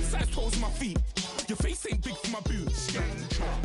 size toes on my feet. Your face ain't big for my boots.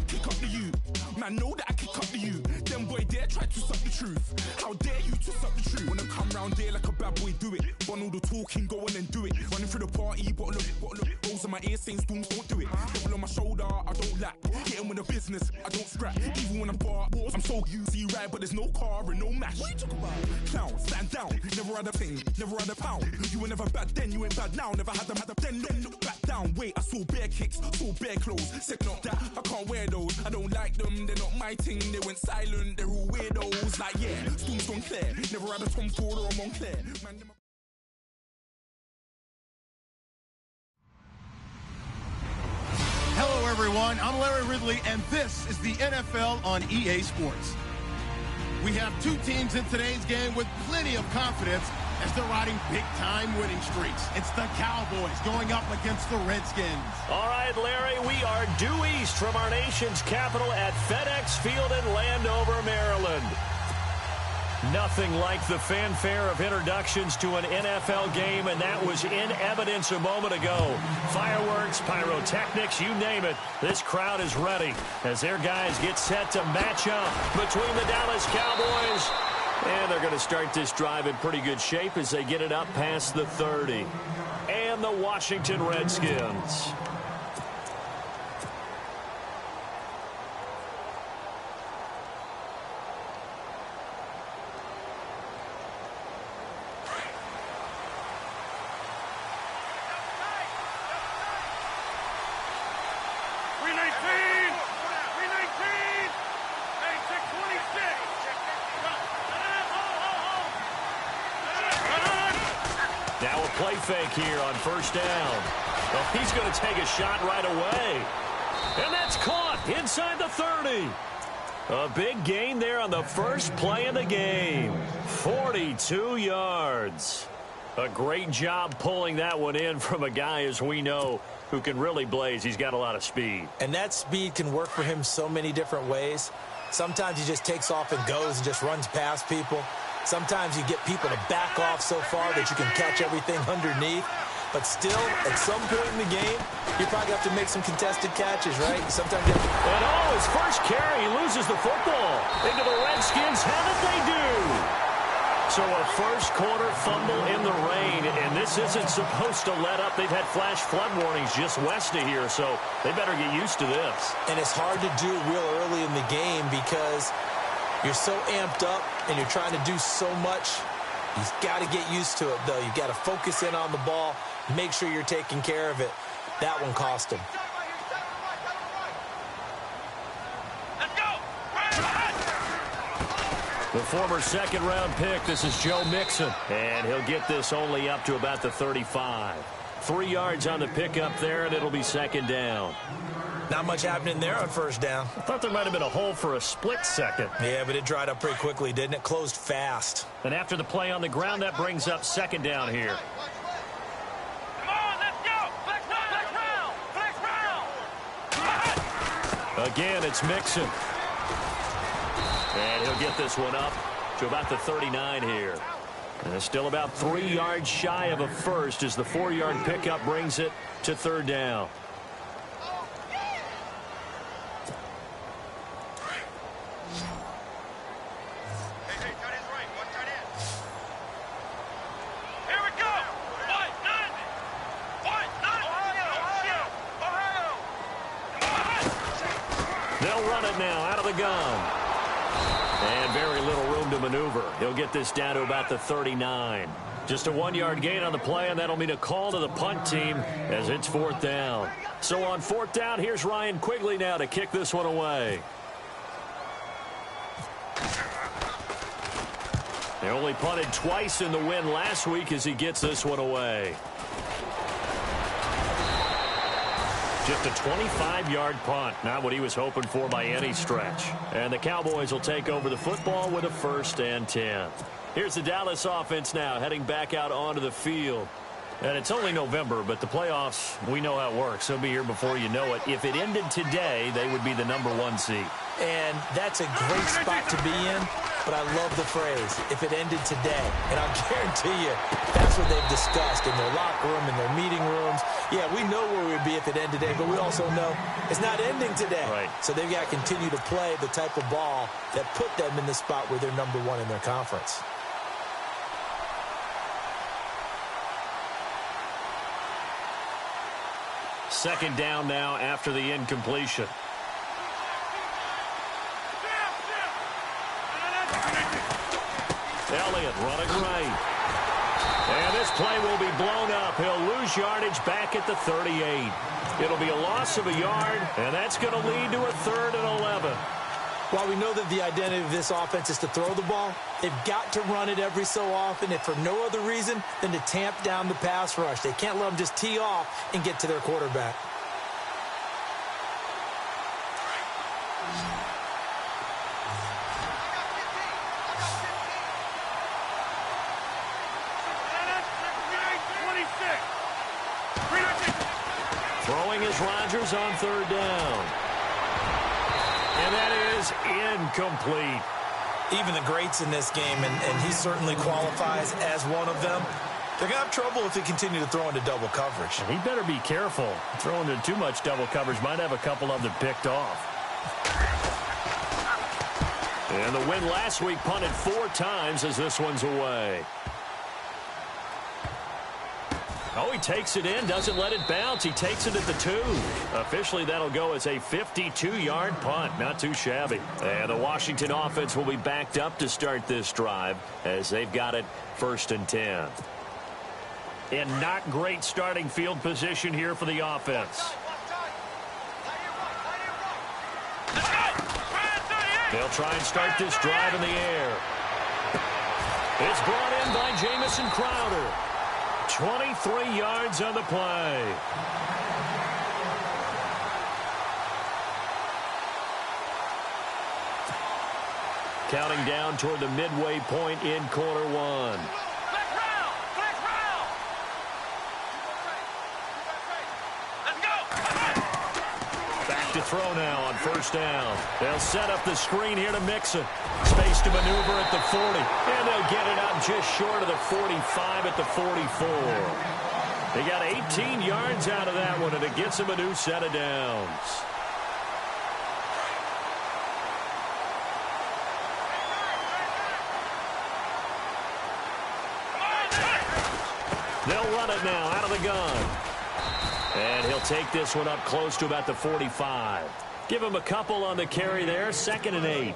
Kick up the you. Man, know that I kick up the you. Them boy dare try to suck the truth. How dare you to suck the truth? When I come round there like a bad boy, do it. Run all the talking, go on and do it. Running through the party, bottle of rolls on my ear saying storms, don't do it. Double on my shoulder, I don't lack. Getting with the business, I don't scrap. Even when I'm bar, I'm so easy right, but there's no car and no mash. What you talk about? Clown, stand down. Never had a thing, never had a pound. You were never bad then, you ain't bad now. Never had them, then look back down. Wait, I saw bare kicks, saw bare clothes. Second up that, I can't wear those. I don't like them, they're not my thing. They went silent, they're all weirdos. Like yeah, Storm's gone clear. Never had a Tom Ford or a Montclair. Man, Hello, everyone. I'm Larry Ridley, and this is the NFL on EA Sports. We have two teams in today's game with plenty of confidence as they're riding big-time winning streaks. It's the Cowboys going up against the Redskins. All right, Larry, we are due east from our nation's capital at FedEx Field in Landover, Maryland. Nothing like the fanfare of introductions to an NFL game, and that was in evidence a moment ago. Fireworks, pyrotechnics, you name it. This crowd is ready as their guys get set to match up between the Dallas Cowboys. And they're going to start this drive in pretty good shape as they get it up past the 30. And the Washington Redskins. Now a play fake here on first down. Well, he's going to take a shot right away. And that's caught inside the 30. A big gain there on the first play of the game. 42 yards. A great job pulling that one in from a guy, as we know, who can really blaze. He's got a lot of speed. And that speed can work for him so many different ways. Sometimes he just takes off and goes and just runs past people. Sometimes you get people to back off so far that you can catch everything underneath. But still, at some point in the game, you probably have to make some contested catches, right? Sometimes you have to... And his first carry, he loses the football. Into the Redskins, how did they do? So a first quarter fumble in the rain, and this isn't supposed to let up. They've had flash flood warnings just west of here, so they better get used to this. And it's hard to do real early in the game because you're so amped up and you're trying to do so much. You've got to get used to it, though. You've got to focus in on the ball, make sure you're taking care of it. That one cost him. The former second-round pick, this is Joe Mixon. And he'll get this only up to about the 35. 3 yards on the pickup there, and it'll be second down. Not much happening there on first down. I thought there might have been a hole for a split second. Yeah, but it dried up pretty quickly, didn't it? Closed fast. And after the play on the ground, that brings up second down here. Come on, let's go! Flex round! Again, it's Mixon. And he'll get this one up to about the 39 here. And it's still about 3 yards shy of a first as the 4-yard pickup brings it to third down. They'll run it now out of the gun. And very little room to maneuver. He'll get this down to about the 39. Just a 1-yard gain on the play, and that'll mean a call to the punt team as it's fourth down. So on fourth down, here's Ryan Quigley now to kick this one away. They only punted twice in the win last week as he gets this one away. Just a 25-yard punt, not what he was hoping for by any stretch. And the Cowboys will take over the football with a 1st and 10. Here's the Dallas offense now heading back out onto the field. And it's only November, but the playoffs, we know how it works. They'll be here before you know it. If it ended today, they would be the #1 seed. And that's a great spot to be in but I love the phrase, if it ended today. And I'll guarantee you, that's what they've discussed in their locker room, in their meeting rooms. Yeah, we know where we'd be if it ended today, but we also know it's not ending today. Right. So they've got to continue to play the type of ball that put them in the spot where they're number one in their conference. Second down now after the incompletion. Elliott running right. And this play will be blown up. He'll lose yardage back at the 38. It'll be a loss of a yard, and that's going to lead to a 3rd and 11. While we know that the identity of this offense is to throw the ball, they've got to run it every so often, if for no other reason than to tamp down the pass rush. They can't let them just tee off and get to their quarterback. Throwing is Rodgers on 3rd down. And that is incomplete. Even the greats in this game, and he certainly qualifies as one of them, they're going to have trouble if they continue to throw into double coverage. And he better be careful. Throwing into too much double coverage might have a couple of them picked off. And the win last week punted 4 times as this one's away. Oh, he takes it in, doesn't let it bounce. He takes it at the 2. Officially, that'll go as a 52-yard punt. Not too shabby. And the Washington offense will be backed up to start this drive as they've got it 1st and 10. And not great starting field position here for the offense. They'll try and start this drive in the air. It's brought in by Jamison Crowder. 23 yards on the play. Counting down toward the midway point in quarter 1. Back to throw now on 1st down. They'll set up the screen here to Mixon. Space to maneuver at the 40. And they'll get it out just short of the 45 at the 44. They got 18 yards out of that one, and it gets them a new set of downs. They'll run it now out of the gun. And he'll take this one up close to about the 45. Give him a couple on the carry there. 2nd and 8.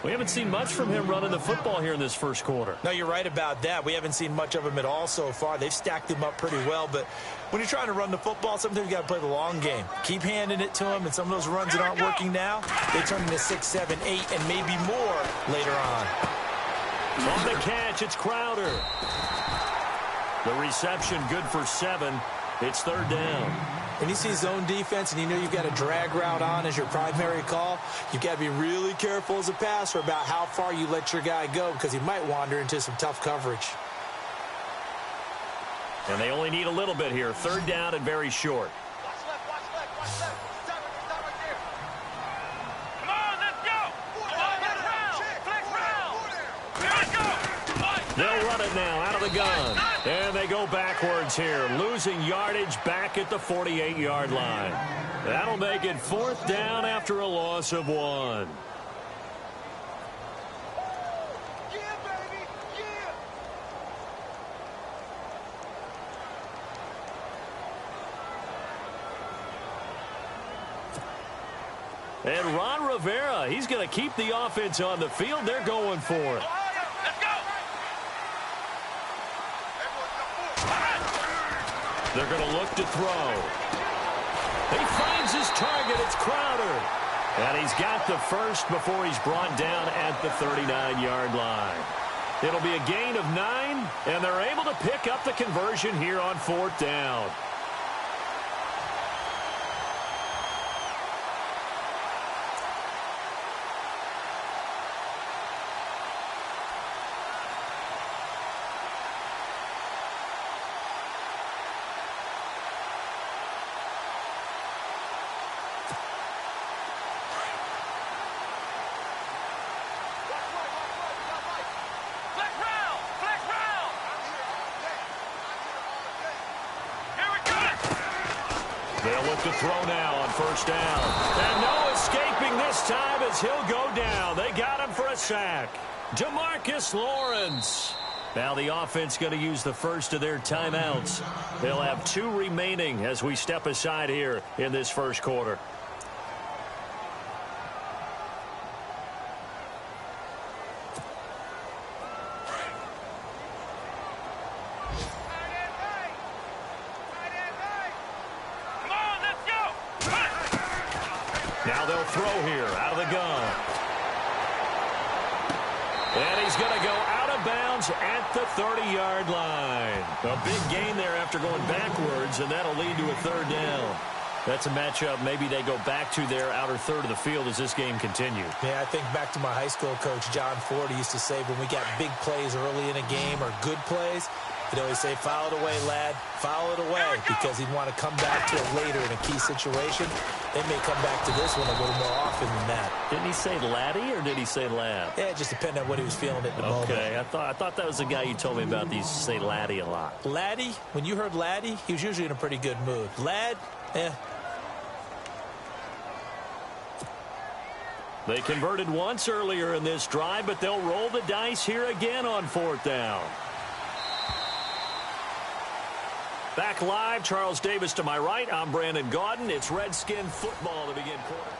We haven't seen much from him running the football here in this 1st quarter. No, you're right about that. We haven't seen much of him at all so far. They've stacked him up pretty well, but when you're trying to run the football, sometimes you got to play the long game. Keep handing it to him, and some of those runs that aren't working now, they turn into 6, 7, 8, and maybe more later on. On the catch, it's Crowder. The reception good for 7. It's 3rd down. When you see zone defense and you know you've got a drag route on as your primary call, you've got to be really careful as a passer about how far you let your guy go because he might wander into some tough coverage. And they only need a little bit here. 3rd down and very short. Watch left. Stop right there. Come on, let's go. Flex round. Here we go. They'll run it now out of the gun. And they go backwards here, losing yardage back at the 48-yard line. That'll make it 4th down after a loss of 1. And Ron Rivera, he's going to keep the offense on the field. They're going for it. They're going to look to throw. He finds his target. It's Crowder. And he's got the first before he's brought down at the 39-yard line. It'll be a gain of 9, and they're able to pick up the conversion here on 4th down. They'll look to throw now on first down. And no escaping this time as he'll go down. They got him for a sack. DeMarcus Lawrence. Now the offense going to use the first of their timeouts. They'll have 2 remaining as we step aside here in this first quarter. Now they'll throw here out of the gun. And he's going to go out of bounds at the 30-yard line. A big gain there after going backwards, and that'll lead to a 3rd down. That's a matchup maybe they go back to their outer third of the field as this game continues. Yeah, I think back to my high school coach, John Ford. He used to say when we got big plays early in a game or good plays, he'd always say, foul it away, lad. Foul it away, because he'd want to come back to it later in a key situation. They may come back to this one a little more often than that. Didn't he say laddie or did he say lad? Yeah, it just depended on what he was feeling at the moment. Okay, I thought that was the guy you told me about. He used to say laddie a lot. Laddie, when you heard laddie, he was usually in a pretty good mood. Lad, They converted once earlier in this drive, but they'll roll the dice here again on 4th down. Back live, Charles Davis to my right. I'm Brandon Gaudin. It's Redskin football to begin quarter.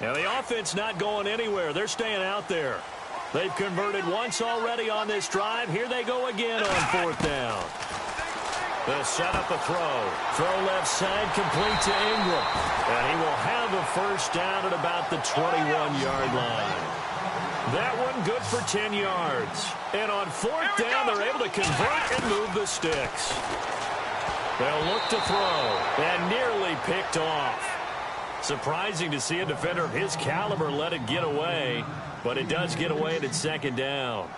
Now the offense not going anywhere. They're staying out there. They've converted once already on this drive. Here they go again on 4th down. They'll set up a throw. Throw left side, complete to Ingram. And he will have a first down at about the 21-yard line. That one good for 10 yards. And on 4th down, they're able to convert and move the sticks. They'll look to throw. And nearly picked off. Surprising to see a defender of his caliber let it get away. But it does get away at 2nd down.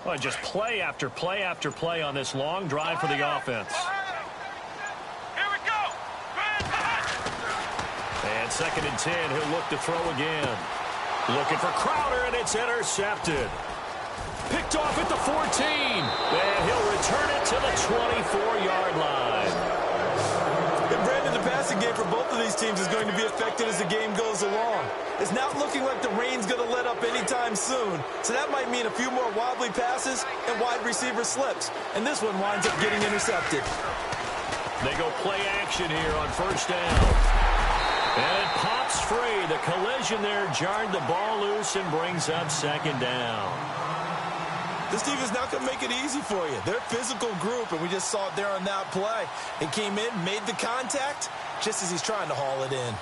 Well, just play after play after play on this long drive for the offense. Here we go. And 2nd and 10, he'll look to throw again. Looking for Crowder, and it's intercepted. Picked off at the 14. And he'll return it to the 24-yard line. And Brandon, the passing game for both of these teams is going to be affected as the game goes along. It's not looking like the rain's going to let up anytime soon, so that might mean a few more wobbly passes and wide receiver slips. And this one winds up getting intercepted. They go play action here on first down. And it pops free. The collision there jarred the ball loose and brings up 2nd down. This team is not going to make it easy for you. They're a physical group, and we just saw it there on that play. He came in, made the contact, just as he's trying to haul it in.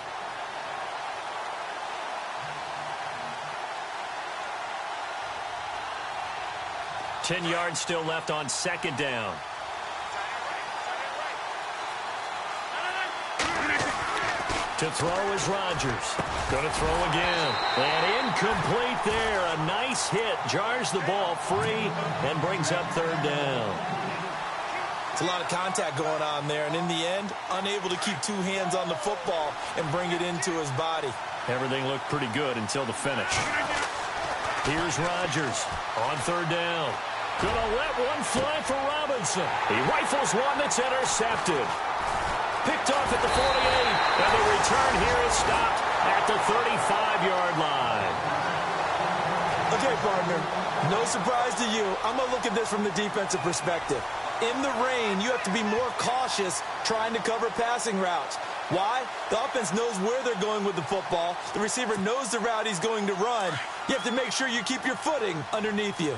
Ten yards still left on 2nd down. To throw is Rodgers. Going to throw again. And incomplete there. A nice hit. Jars the ball free and brings up 3rd down. It's a lot of contact going on there, and in the end, unable to keep 2 hands on the football and bring it into his body. Everything looked pretty good until the finish. Here's Rodgers on 3rd down. Gonna let one fly for Robinson. He rifles one that's intercepted. Picked off at the 48, and the return here is stopped at the 35-yard line. Okay, partner, no surprise to you. I'm going to look at this from the defensive perspective. In the rain, you have to be more cautious trying to cover passing routes. Why? The offense knows where they're going with the football. The receiver knows the route he's going to run. You have to make sure you keep your footing underneath you.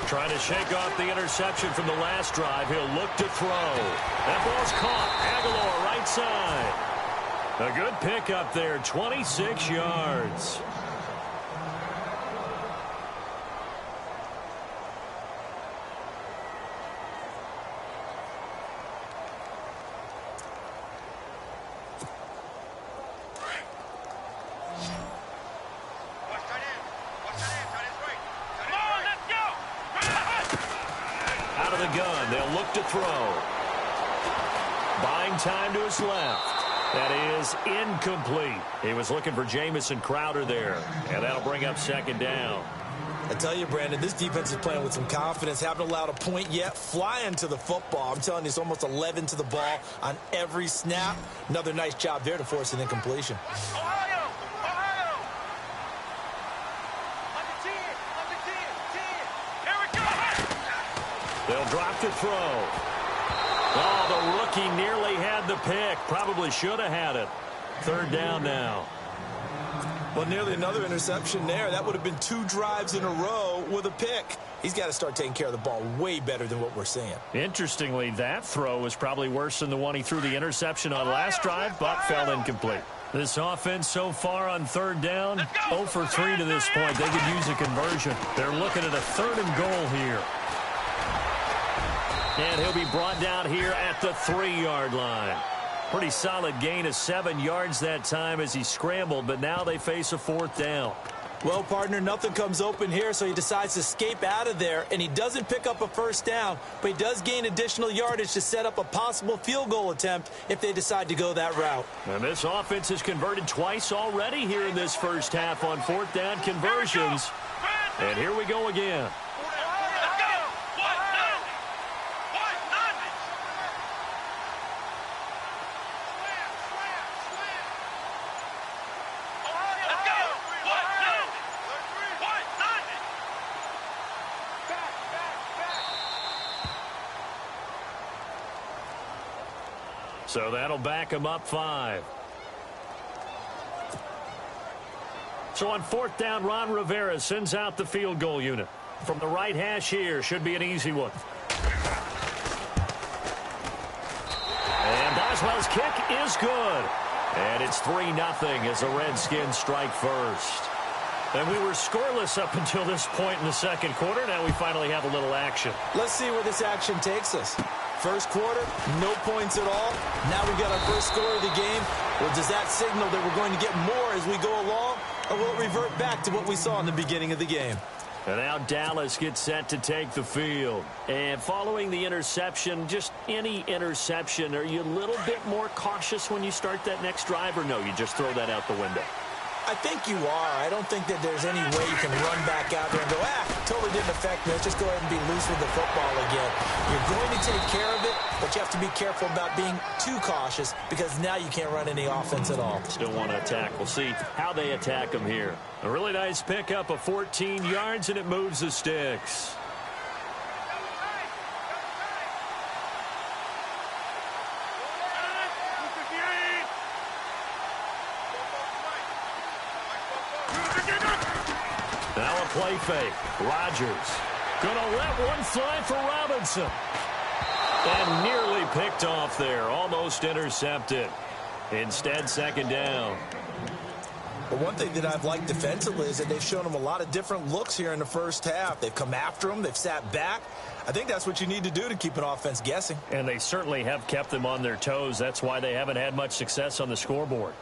Trying to shake off the interception from the last drive. He'll look to throw. That ball's caught. Aguilar right side. A good pick up there, 26 yards. of the gun. They'll look to throw. Buying time to his left. That is incomplete. He was looking for Jamison Crowder there, and that'll bring up second down. I tell you, Brandon, this defense is playing with some confidence. Haven't allowed a point yet. Flying to the football. I'm telling you, it's almost 11 to the ball on every snap. Another nice job there to force an incompletion. Ohio! Ohio! Under 10! Under 10! 10! Here we go! They'll drop to throw. Oh, the rookie nearly had the pick. Probably should have had it. Third down now. Well, nearly another interception there. That would have been 2 drives in a row with a pick. He's got to start taking care of the ball way better than what we're seeing. Interestingly, that throw was probably worse than the one he threw the interception on last drive, but fell incomplete. This offense so far on third down, 0 for 3 to this point. They could use a conversion. They're looking at a 3rd and goal here. And he'll be brought down here at the 3-yard line. Pretty solid gain of 7 yards that time as he scrambled, but now they face a 4th down. Well, partner, nothing comes open here, so he decides to escape out of there, and he doesn't pick up a 1st down, but he does gain additional yardage to set up a possible field goal attempt if they decide to go that route. And this offense has converted twice already here in this first half on 4th down conversions. And here we go again. So that'll back him up 5. So on 4th down, Ron Rivera sends out the field goal unit. From the right hash here, should be an easy one. And Boswell's kick is good. And it's 3-0 as the Redskins strike first. And we were scoreless up until this point in the second quarter. Now we finally have a little action. Let's see where this action takes us. First quarter, no points at all. Now we've got our first score of the game. Well, does that signal that we're going to get more as we go along? Or will it revert back to what we saw in the beginning of the game? And now Dallas gets set to take the field. And following the interception, just any interception, are you a little bit more cautious when you start that next drive? Or no, you just throw that out the window? I think you are. I don't think that there's any way you can run back out there and go, totally didn't affect me. Let's just go ahead and be loose with the football again. You're going to take care of it, but you have to be careful about being too cautious because now you can't run any offense at all. Still want to attack. We'll see how they attack them here. A really nice pickup of 14 yards, and it moves the sticks. Now a play fake. Rodgers gonna let one fly for Robinson. And nearly picked off there. Almost intercepted. Instead, second down. But one thing that I've liked defensively is that they've shown them a lot of different looks here in the first half. They've come after them. They've sat back. I think that's what you need to do to keep an offense guessing. And they certainly have kept them on their toes. That's why they haven't had much success on the scoreboard.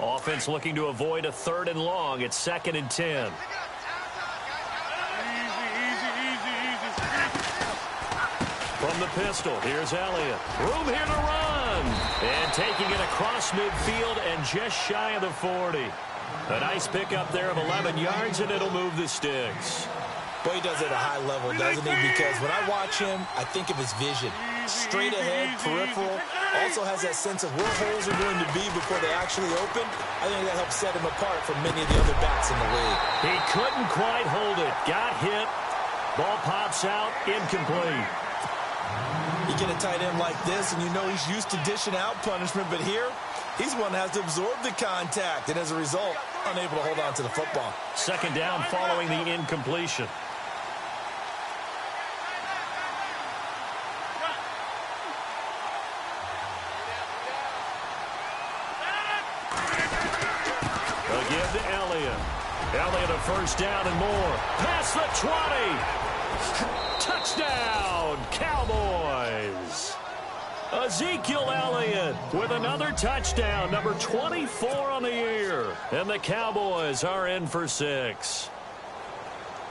Offense looking to avoid a 3rd and long. It's 2nd and 10. From the pistol, here's Elliott. Room here to run. And taking it across midfield and just shy of the 40. A nice pickup there of 11 yards, and it'll move the sticks. Boy, he does it at a high level, doesn't he? Because when I watch him, I think of his vision. Straight ahead, peripheral. Also has that sense of where holes are going to be before they actually open. I think that helps set him apart from many of the other backs in the league. He couldn't quite hold it. Got hit. Ball pops out. Incomplete. You get a tight end like this, and you know he's used to dishing out punishment. But here, he's one that has to absorb the contact. And as a result, unable to hold on to the football. Second down following the incompletion. Again to Elliott. Elliott a first down and more. Past the 20. Touchdown, Cowboys. Ezekiel Elliott with another touchdown, number 24 on the year. And the Cowboys are in for 6.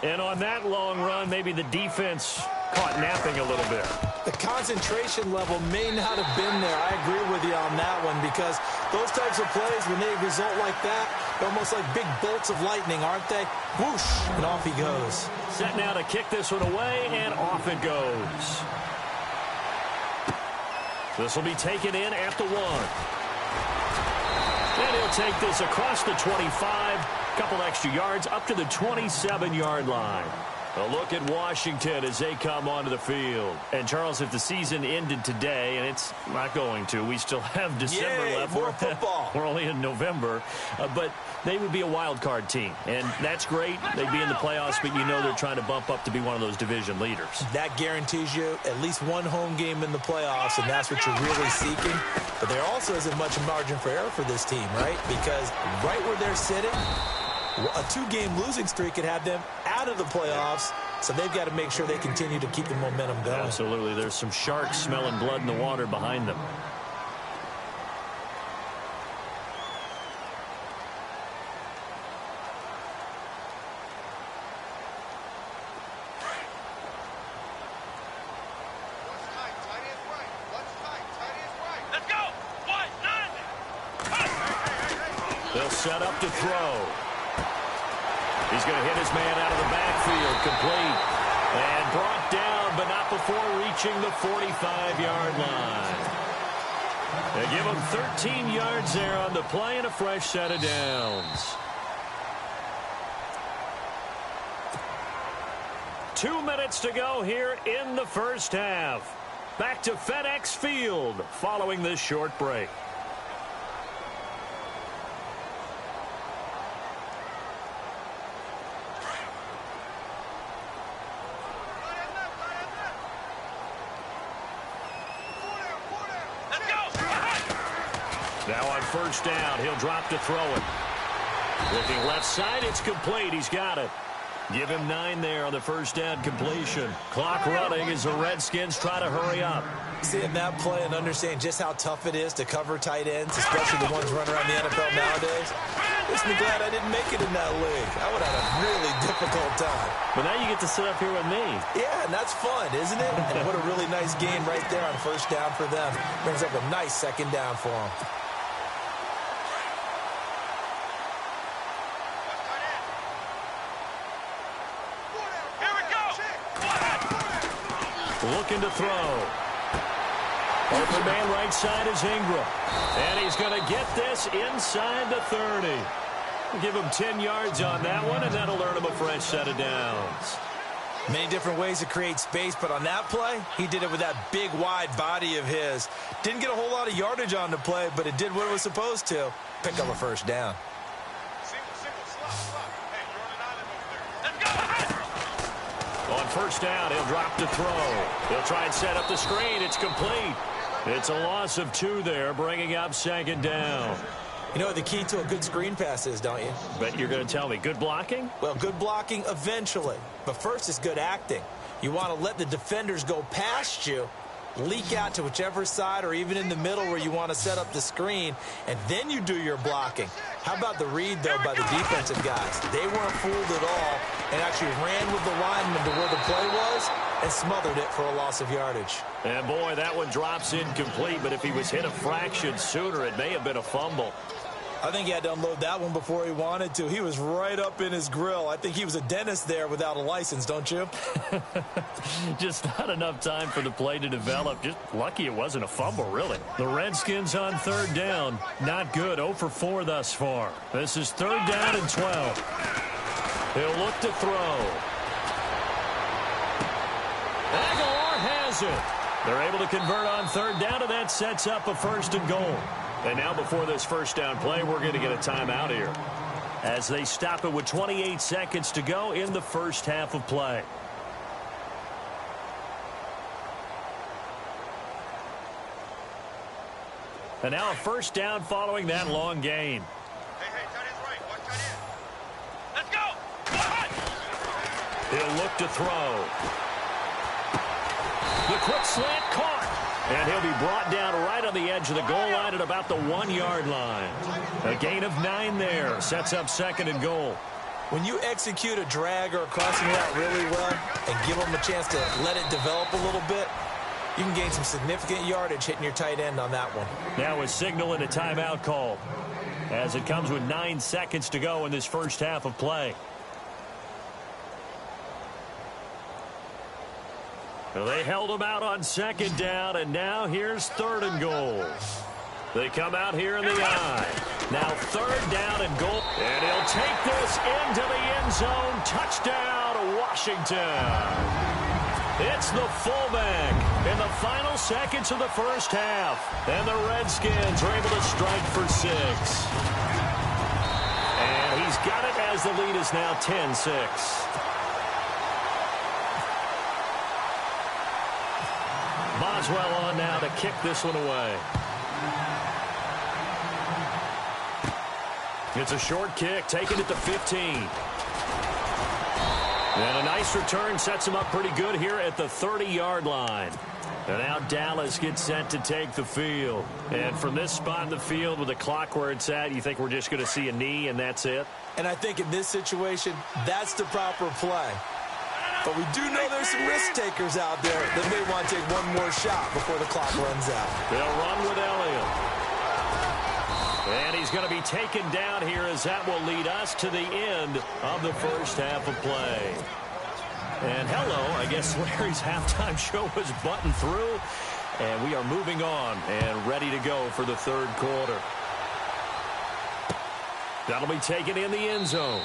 And on that long run, maybe the defense caught napping a little bit. The concentration level may not have been there. I agree with you on that one, because those types of plays, when they result like that, they're almost like big bolts of lightning, aren't they? Whoosh, and off he goes. Set now to kick this one away, and off it goes. This will be taken in at the 1. And he'll take this across the 25, couple extra yards, up to the 27-yard line. A look at Washington as they come onto the field. And, Charles, if the season ended today, and it's not going to, we still have December left. More football. We're only in November. But they would be a wild card team. And that's great. They'd be in the playoffs, but you know they're trying to bump up to be one of those division leaders. That guarantees you at least one home game in the playoffs, and that's what you're really seeking. But there also isn't much margin for error for this team, right? Because right where they're sitting, a 2-game losing streak could have them out of the playoffs, so they've got to make sure they continue to keep the momentum going. Absolutely. There's some sharks smelling blood in the water behind them. Let's go. 1-9. They'll set up to throw. He's going to hit his man out of the backfield, complete. And brought down, but not before reaching the 45-yard line. They give him 13 yards there on the play and a fresh set of downs. 2 minutes to go here in the first half. Back to FedEx Field following this short break. Now on first down, he'll drop to throw it. Looking left side, it's complete. He's got it. Give him 9 there on the first down completion. Clock running as the Redskins try to hurry up. Seeing that play and understand just how tough it is to cover tight ends, especially the ones running around the NFL nowadays, makes me glad I didn't make it in that league. I would have had a really difficult time. But now you get to sit up here with me. Yeah, and that's fun, isn't it? And what a really nice game right there on first down for them. Brings up a nice second down for them. Looking to throw. Open man right side is Ingram. And he's going to get this inside the 30. Give him 10 yards on that one, and that'll earn him a fresh set of downs. Many different ways to create space, but on that play, he did it with that big, wide body of his. Didn't get a whole lot of yardage on the play, but it did what it was supposed to. Pick up a first down. On first down, he'll drop to throw. He'll try and set up the screen. It's complete. It's a loss of 2 there, bringing up second down. You know what the key to a good screen pass is, don't you? Bet you're going to tell me. Good blocking? Well, good blocking eventually. But first is good acting. You want to let the defenders go past you, leak out to whichever side or even in the middle where you want to set up the screen, and then you do your blocking. How about the read, though, by the defensive guys? They weren't fooled at all and actually ran with the lineman to where the play was and smothered it for a loss of yardage. And, boy, that one drops incomplete, but if he was hit a fraction sooner, it may have been a fumble. I think he had to unload that one before he wanted to. He was right up in his grill. I think he was a dentist there without a license, don't you? Just not enough time for the play to develop. Just lucky it wasn't a fumble, really. The Redskins on third down. Not good. 0 for 4 thus far. This is third down and 12. He'll look to throw. Aguilar has it. They're able to convert on third down, and that sets up a first and goal. And now before this first down play, we're going to get a timeout here as they stop it with 28 seconds to go in the first half of play. And now a first down following that long gain. Hey, tight end's right. Watch tight end. Let's go. He'll look to throw. The quick slant caught. And he'll be brought down right on the edge of the goal line at about the 1-yard line. A gain of 9 there. Sets up 2nd and goal. When you execute a drag or a crossing route really well and give them a chance to let it develop a little bit, you can gain some significant yardage hitting your tight end on that one. Now a signal and a timeout call as it comes with 9 seconds to go in this first half of play. Well, they held him out on 2nd down, and now here's 3rd and goal. They come out here in the eye. Now 3rd down and goal. And he'll take this into the end zone. Touchdown, Washington. It's the fullback in the final seconds of the first half. And the Redskins are able to strike for 6. And he's got it as the lead is now 10-6. Boswell on now to kick this one away. It's a short kick, taking it to 15. And a nice return sets him up pretty good here at the 30-yard line. And now Dallas gets set to take the field. And from this spot in the field with the clock where it's at, you think we're just going to see a knee and that's it? And I think in this situation, that's the proper play. But we do know there's some risk takers out there that may want to take one more shot before the clock runs out. They'll run with Elliott. And he's going to be taken down here as that will lead us to the end of the first half of play. And hello, I guess Larry's halftime show was buttoned through. And we are moving on and ready to go for the 3rd quarter. That'll be taken in the end zone.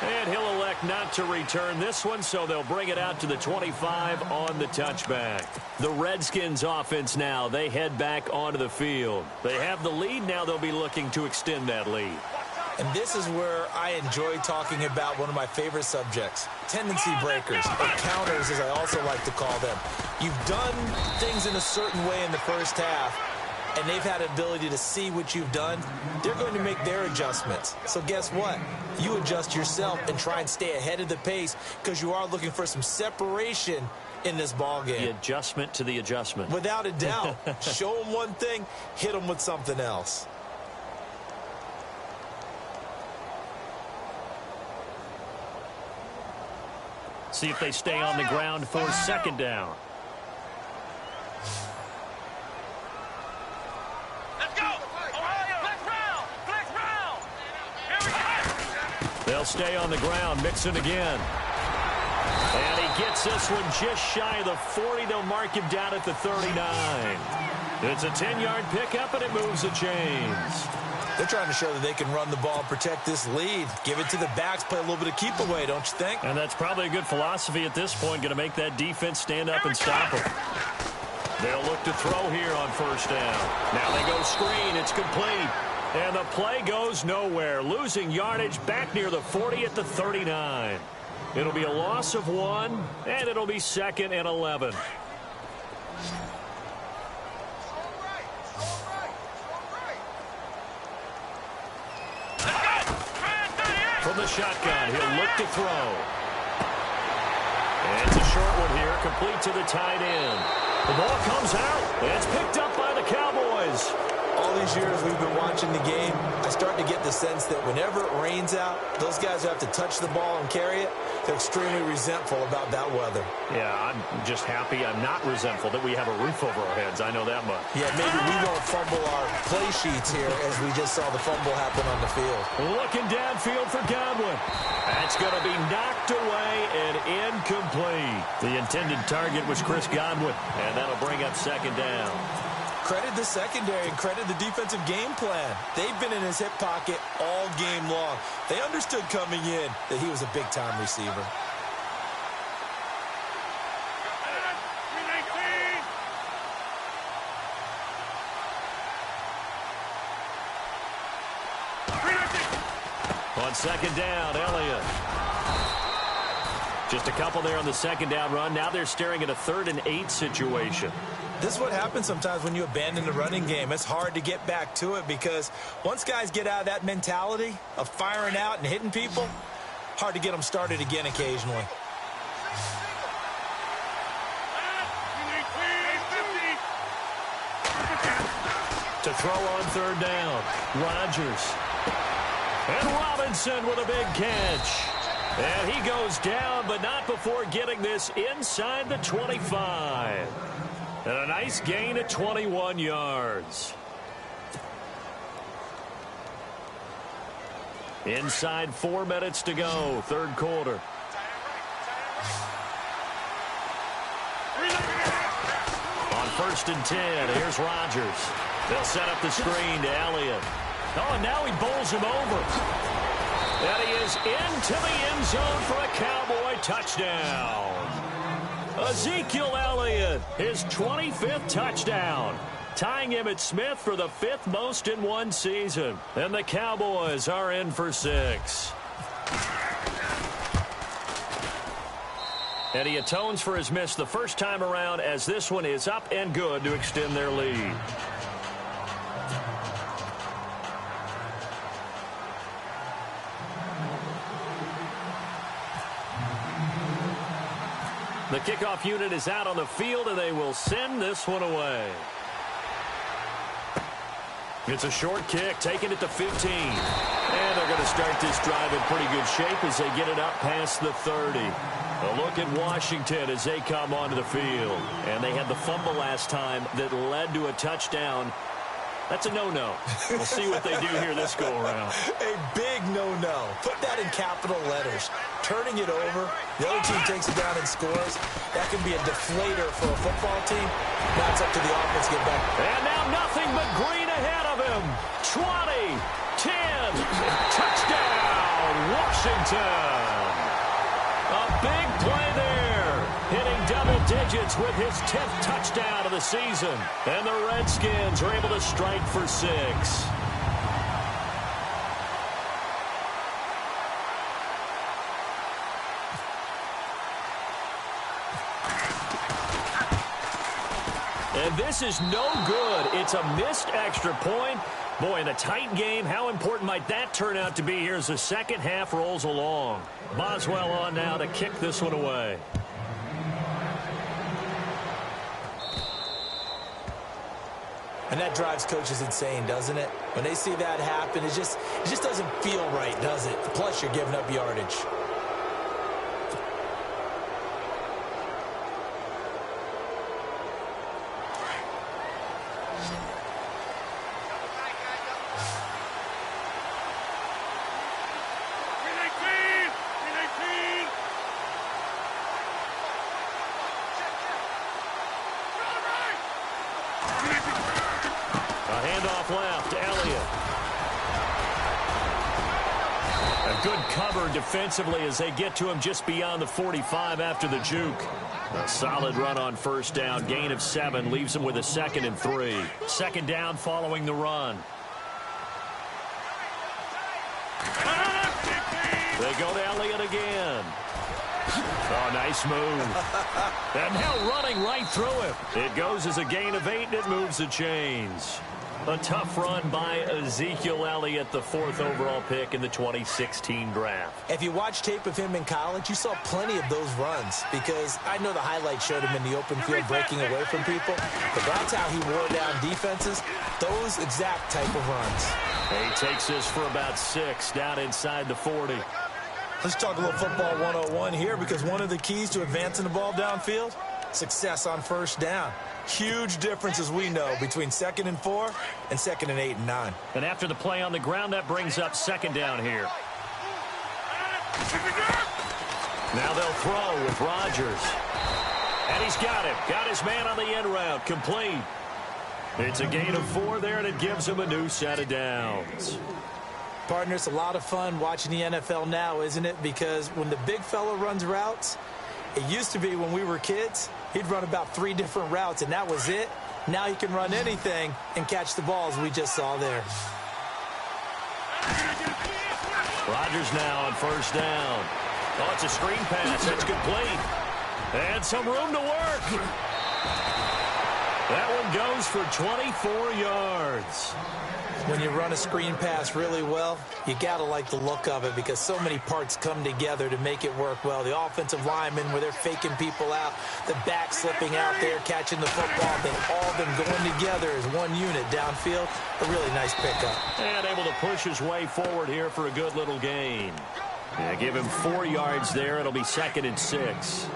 And he'll elect not to return this one, so they'll bring it out to the 25 on the touchback. The Redskins offense now, they head back onto the field. They have the lead. Now they'll be looking to extend that lead. And this is where I enjoy talking about one of my favorite subjects, tendency breakers, or counters as I also like to call them. You've done things in a certain way in the first half, and they've had an ability to see what you've done. They're going to make their adjustments. So guess what? You adjust yourself and try and stay ahead of the pace because you are looking for some separation in this ball game. The adjustment to the adjustment. Without a doubt. Show them one thing, hit them with something else. See if they stay on the ground for 2nd down. They'll stay on the ground, Mixon again. And he gets this one just shy of the 40. They'll mark him down at the 39. It's a 10-yard pickup, and it moves the chains. They're trying to show that they can run the ball and protect this lead. Give it to the backs, play a little bit of keep away, don't you think? And that's probably a good philosophy at this point, going to make that defense stand up and stop them. They'll look to throw here on 1st down. Now they go screen. It's complete. And the play goes nowhere. Losing yardage back near the 40 at the 39. It'll be a loss of 1, and it'll be 2nd and 11. From the shotgun, he'll look to throw. And it's a short one here, complete to the tight end. The ball comes out. It's picked up by the Cowboys. All these years we've been watching the game, I start to get the sense that whenever it rains out, those guys who have to touch the ball and carry it, they're extremely resentful about that weather. Yeah, I'm just happy I'm not resentful that we have a roof over our heads. I know that much. Yeah, maybe we won't fumble our play sheets here as we just saw the fumble happen on the field. Looking downfield for Godwin. That's going to be knocked away and incomplete. The intended target was Chris Godwin, and that'll bring up 2nd down. Credit the secondary and credit the defensive game plan. They've been in his hip pocket all game long. They understood coming in that he was a big-time receiver. On 2nd down, Elliott. Just a couple there on the 2nd down run. Now they're staring at a 3rd and 8 situation. This is what happens sometimes when you abandon the running game. It's hard to get back to it because once guys get out of that mentality of firing out and hitting people, hard to get them started again occasionally. to throw on third down. Rodgers. And Robinson with a big catch. And he goes down, but not before getting this inside the 25. And a nice gain of 21 yards. Inside 4 minutes to go, third quarter. On 1st and 10, here's Rodgers. They'll set up the screen to Elliott. Oh, and now he bowls him over. And he is into the end zone for a Cowboy touchdown. Ezekiel Elliott, his 25th touchdown, tying Emmitt Smith for the 5th most in one season. And the Cowboys are in for 6. And he atones for his miss the first time around, as this one is up and good to extend their lead. The kickoff unit is out on the field, and they will send this one away. It's a short kick, taking it to 15. And they're going to start this drive in pretty good shape as they get it up past the 30. A look at Washington as they come onto the field. And they had the fumble last time that led to a touchdown. That's a no-no. We'll see what they do here this go-around. A big no-no. Put that in capital letters. Turning it over, the other team takes it down and scores. That can be a deflator for a football team. Now it's up to the offense to get back. And now nothing but green ahead of him. 20, 10, touchdown, Washington. A big play there. Hitting double digits with his 10th touchdown of the season. And the Redskins are able to strike for 6. And this is no good. It's a missed extra point. Boy, in a tight game, how important might that turn out to be here as the second half rolls along? Boswell on now to kick this one away. And that drives coaches insane, doesn't it? When they see that happen, it just doesn't feel right, does it? Plus, you're giving up yardage. Defensively as they get to him just beyond the 45 after the juke. A solid run on first down. Gain of 7 leaves him with a 2nd and 3. Second down following the run. They go to Elliott again. Oh, nice move. And now running right through him. It goes as a gain of 8 and it moves the chains. A tough run by Ezekiel Elliott, the 4th overall pick in the 2016 draft. If you watch tape of him in college, you saw plenty of those runs because I know the highlights showed him in the open field breaking away from people, but that's how he wore down defenses, those exact type of runs. He takes this for about 6 down inside the 40. Let's talk a little football 101 here because one of the keys to advancing the ball downfield, success on first down. Huge difference, as we know, between 2nd and 4 and 2nd and 8 and 9. And after the play on the ground, that brings up 2nd down here. Now they'll throw with Rodgers. And he's got him. Got his man on the end route. Complete. It's a gain of 4 there, and it gives him a new set of downs. Partner, it's a lot of fun watching the NFL now, isn't it? Because when the big fella runs routes, it used to be when we were kids, he'd run about 3 different routes, and that was it. Now he can run anything and catch the balls we just saw there. Rodgers now on first down. Oh, it's a screen pass. It's complete. And some room to work. That one goes for 24 yards. When you run a screen pass really well, you got to like the look of it because so many parts come together to make it work well. The offensive linemen, where they're faking people out, the back slipping out there, catching the football, then all of them going together as one unit downfield. A really nice pickup. And able to push his way forward here for a good little gain. Yeah, give him 4 yards there. It'll be 2nd and 6.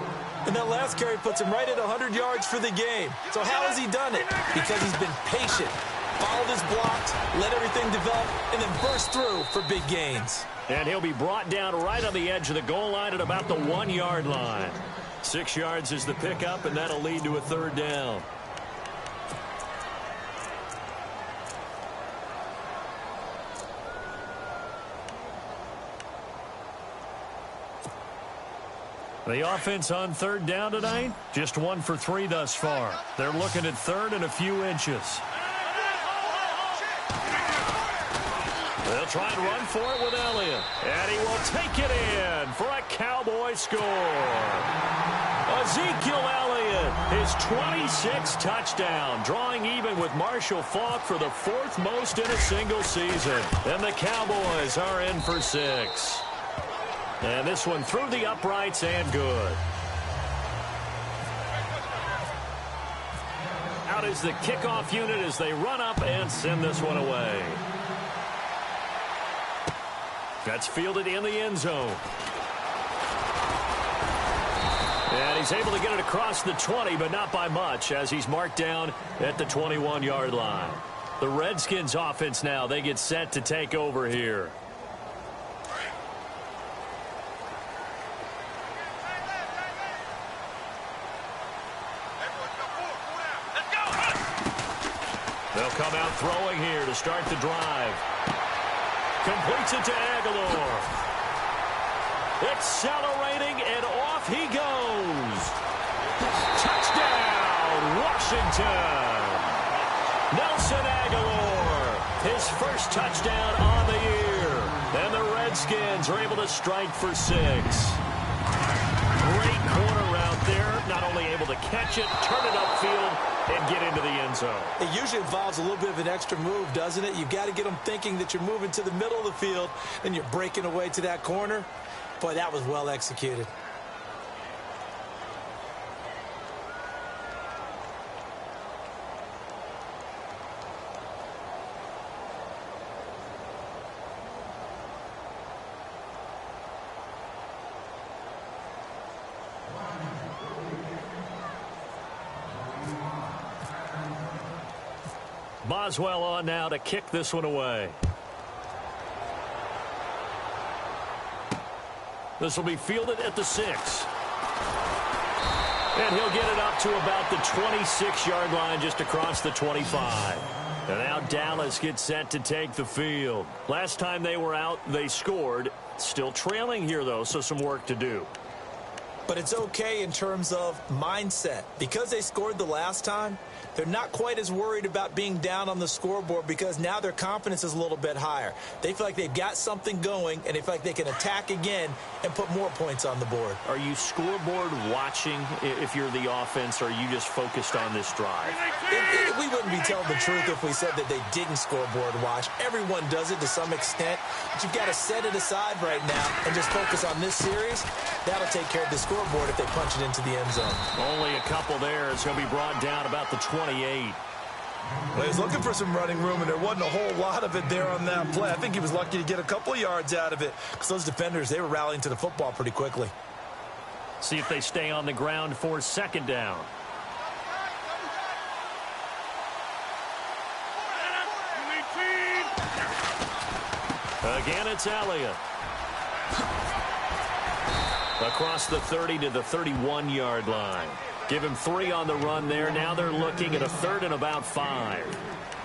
And that last carry puts him right at 100 yards for the game. So how has he done it? Because he's been patient, followed his blocks, let everything develop, and then burst through for big gains. And he'll be brought down right on the edge of the goal line at about the 1-yard line. 6 yards is the pickup, and that'll lead to a 3rd down. The offense on 3rd down tonight, just 1 for 3 thus far. They're looking at 3rd and a few inches. They'll try and run for it with Elliott. And he will take it in for a Cowboy score. Ezekiel Elliott, his 26th touchdown, drawing even with Marshall Faulk for the 4th most in a single season. And the Cowboys are in for 6. And this one through the uprights and good. Out is the kickoff unit as they run up and send this one away. That's fielded in the end zone. And he's able to get it across the 20, but not by much, as he's marked down at the 21-yard line. The Redskins offense now, they get set to take over here. They'll come out throwing here to start the drive. Completes it to Aguilar. Accelerating, and off he goes. Touchdown, Washington. Nelson Aguilar, his first touchdown on the year. And the Redskins are able to strike for 6. Great corner route there. Not only able to catch it, turn it upfield, and get into the end zone. It usually involves a little bit of an extra move, doesn't it? You've got to get them thinking that you're moving to the middle of the field and you're breaking away to that corner. Boy, that was well executed. Boswell on now to kick this one away. This will be fielded at the 6. And he'll get it up to about the 26-yard line, just across the 25. And now Dallas gets set to take the field. Last time they were out, they scored. Still trailing here, though, so some work to do. But it's okay in terms of mindset. Because they scored the last time, they're not quite as worried about being down on the scoreboard because now their confidence is a little bit higher. They feel like they've got something going, and they feel like they can attack again and put more points on the board. Are you scoreboard watching if you're the offense, or are you just focused on this drive? We wouldn't be telling the truth if we said that they didn't scoreboard watch. Everyone does it to some extent, but you've got to set it aside right now and just focus on this series. That'll take care of the scoreboard if they punch it into the end zone. Only a couple there. It's going to be brought down about the 28. Well, he was looking for some running room, and there wasn't a whole lot of it there on that play. I think he was lucky to get a couple of yards out of it because those defenders, they were rallying to the football pretty quickly. See if they stay on the ground for 2nd down. Again, it's Elliott. Across the 30 to the 31-yard line. Give him 3 on the run there. Now they're looking at a 3rd and about 5.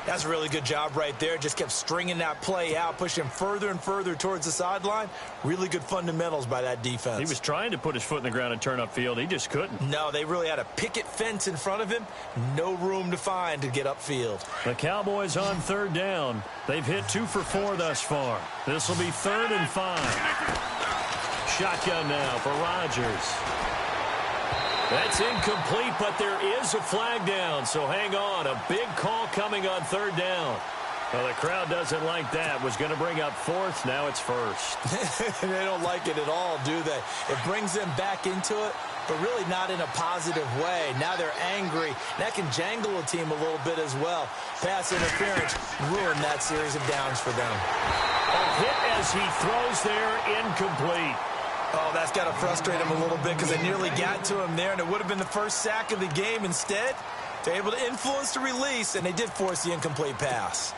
That's a really good job right there. Just kept stringing that play out, pushing him further and further towards the sideline. Really good fundamentals by that defense. He was trying to put his foot in the ground and turn upfield. He just couldn't. No, they really had a picket fence in front of him. No room to find to get upfield. The Cowboys on 3rd down. They've hit 2 for 4 thus far. This will be 3rd and 5. Shotgun now for Rodgers. That's incomplete, but there is a flag down, so hang on. A big call coming on third down. Well, the crowd doesn't like that. Was going to bring up fourth. Now it's first. They don't like it at all, do they? It brings them back into it, but really not in a positive way. Now they're angry. That can jangle a team a little bit as well. Pass interference ruined that series of downs for them. A hit as he throws there, incomplete. Oh, that's got to frustrate him a little bit because they nearly got to him there, and it would have been the first sack of the game. Instead, they're able to influence the release, and they did force the incomplete pass.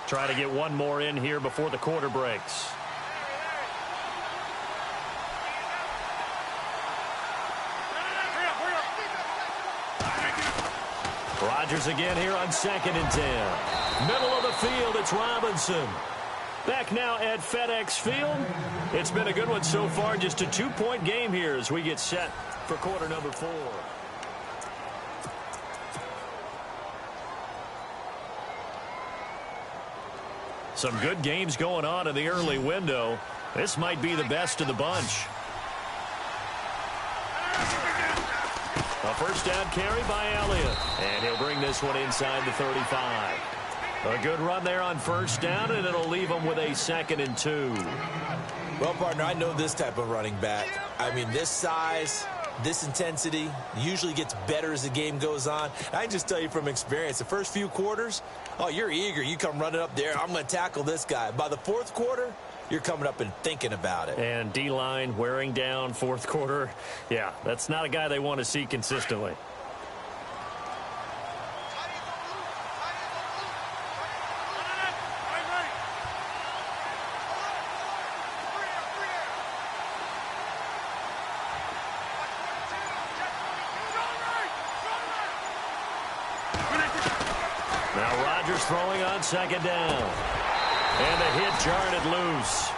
Try to get one more in here before the quarter breaks. Rodgers again here on 2nd and 10. Middle of the field, it's Robinson. Back now at FedEx Field. It's been a good one so far. Just a 2-point game here as we get set for quarter number 4. Some good games going on in the early window. This might be the best of the bunch. A first down carry by Elliott. And he'll bring this one inside the 35. A good run there on first down, and it'll leave him with a 2nd and 2. Well, partner, I know this type of running back. I mean, this size, this intensity usually gets better as the game goes on. I can just tell you from experience, the first few quarters, oh, you're eager. You come running up there. I'm going to tackle this guy. By the fourth quarter, you're coming up and thinking about it. And D-line wearing down fourth quarter. Yeah, that's not a guy they want to see consistently. Throwing on 2nd down. And the hit jarred it loose.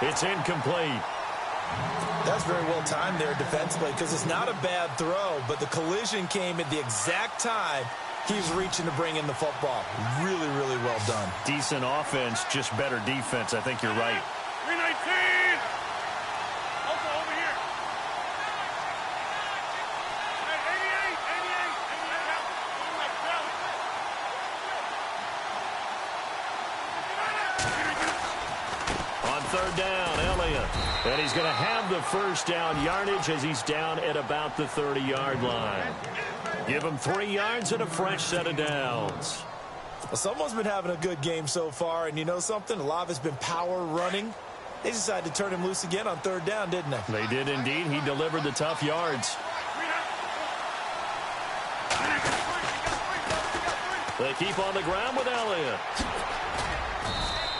It's incomplete. That's very well timed there defensively because it's not a bad throw, but the collision came at the exact time he was reaching to bring in the football. Really, really well done. Decent offense, just better defense. I think you're right. 319! Also over here. 88. On third down, Elliott. And he's going to have the first down yardage as he's down at about the 30-yard line. Give him 3 yards and a fresh set of downs. Well, someone's been having a good game so far, and you know something? A lot of it's been power running. They decided to turn him loose again on third down, didn't they? They did indeed. He delivered the tough yards. They keep on the ground with Elliott.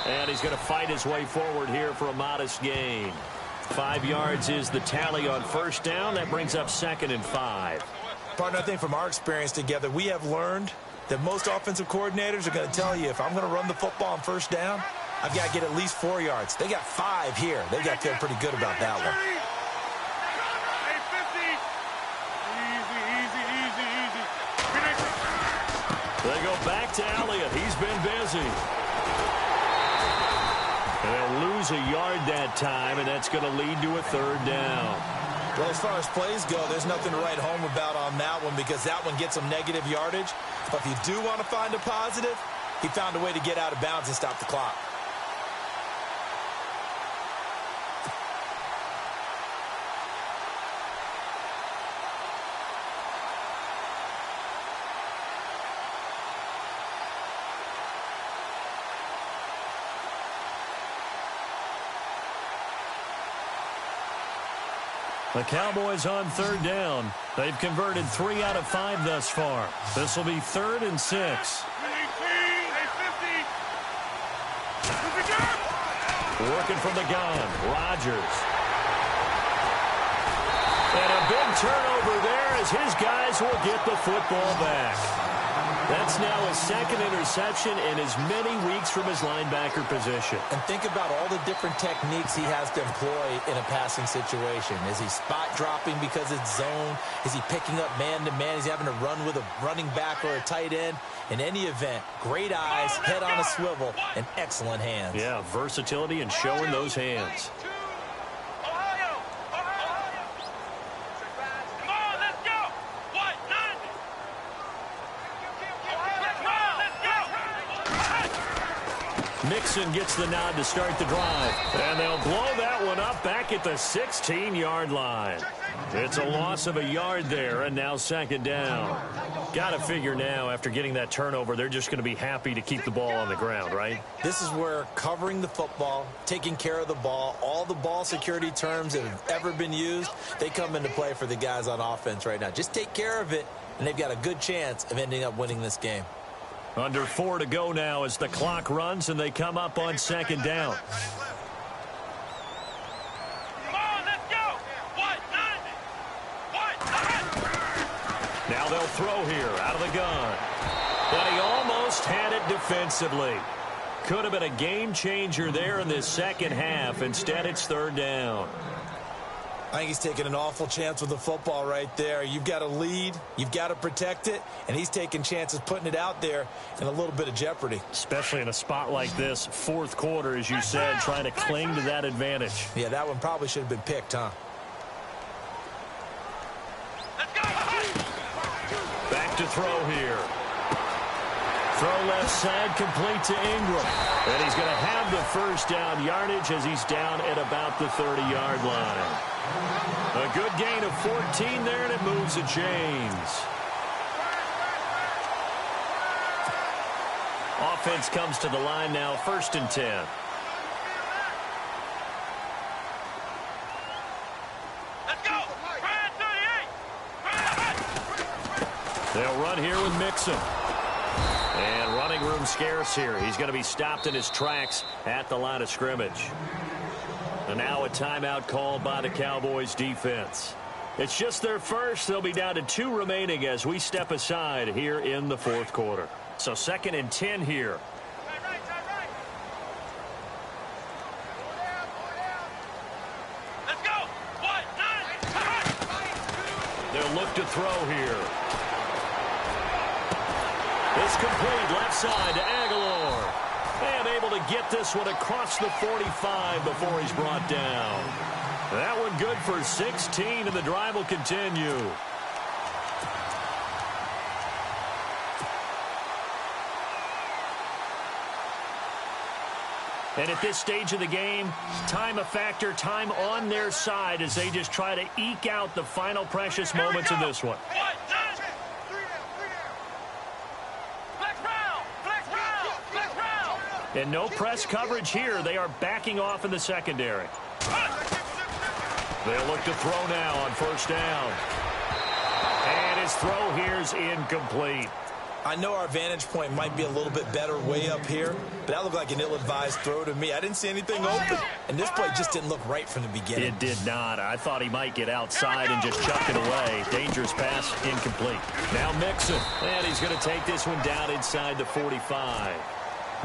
And he's going to fight his way forward here for a modest gain. 5 yards is the tally on first down. That brings up 2nd and 5. Partner, I think from our experience together, we have learned that most offensive coordinators are going to tell you, if I'm going to run the football on first down, I've got to get at least 4 yards. They got 5 here. They got to feel pretty good about that one. They go back to Elliott. He's been busy. And they'll lose a yard that time, and that's going to lead to a third down. Well, as far as plays go, there's nothing to write home about on that one because that one gets some negative yardage. But if you do want to find a positive, he found a way to get out of bounds and stop the clock. The Cowboys on third down. They've converted 3 out of 5 thus far. This will be 3rd and 6. Working from the gun, Rodgers. And a big turnover there as his guys will get the football back. That's now his 2nd interception in as many weeks from his linebacker position. And think about all the different techniques he has to employ in a passing situation. Is he spot dropping because it's zone? Is he picking up man-to-man? Is he having to run with a running back or a tight end? In any event, great eyes, head on a swivel, and excellent hands. Yeah, versatility and showing those hands. Mixon gets the nod to start the drive. And they'll blow that one up back at the 16-yard line. It's a loss of a yard there, and now 2nd down. Got to figure now, after getting that turnover, they're just going to be happy to keep the ball on the ground, right? This is where covering the football, taking care of the ball, all the ball security terms that have ever been used, they come into play for the guys on offense right now. Just take care of it, and they've got a good chance of ending up winning this game. Under 4 to go now as the clock runs and they come up on 2nd down. Now they'll throw here out of the gun. But he almost had it defensively. Could have been a game changer there in this 2nd half. Instead, it's 3rd down. I think he's taking an awful chance with the football right there. You've got to lead, you've got to protect it, and he's taking chances putting it out there in a little bit of jeopardy. Especially in a spot like this, 4th quarter, as you said, trying to cling to that advantage. Yeah, that one probably should have been picked, huh? Back to throw here. Throw left side, complete to Ingram. And he's going to have the 1st down yardage as he's down at about the 30-yard line. A good gain of 14 there, and it moves the chains. Offense comes to the line now, 1st and 10. Let's go! Brad 38! They'll run here with Mixon. And running room scarce here. He's going to be stopped in his tracks at the line of scrimmage. And now a timeout called by the Cowboys defense. It's just their first. They'll be down to 2 remaining as we step aside here in the 4th quarter. So 2nd and 10 here. Let's go! They'll look to throw here. It's complete left side to Aguilar. And able to get this one across the 45 before he's brought down. That one good for 16, and the drive will continue. And at this stage of the game, time a factor, time on their side as they just try to eke out the final precious moments of this one. And no press coverage here. They are backing off in the secondary. They'll look to throw now on 1st down. And his throw here is incomplete. I know our vantage point might be a little bit better way up here, but that looked like an ill-advised throw to me. I didn't see anything open, and this play just didn't look right from the beginning. It did not. I thought he might get outside and just chuck it away. Dangerous pass, incomplete. Now Mixon, and he's going to take this one down inside the 45.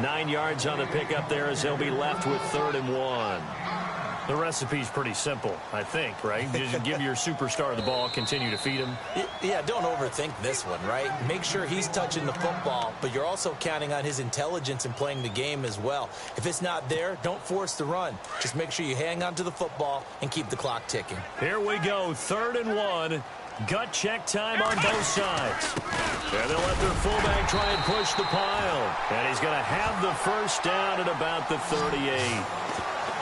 9 yards on the pickup there as they'll be left with 3rd and 1. The recipe's pretty simple, I think, right? Just give your superstar the ball, continue to feed him. Yeah, don't overthink this one, right? Make sure he's touching the football, but you're also counting on his intelligence in playing the game as well. If it's not there, don't force the run. Just make sure you hang on to the football and keep the clock ticking. Here we go, 3rd and 1. Gut check time on both sides. And they'll let their fullback try and push the pile. And he's going to have the 1st down at about the 38.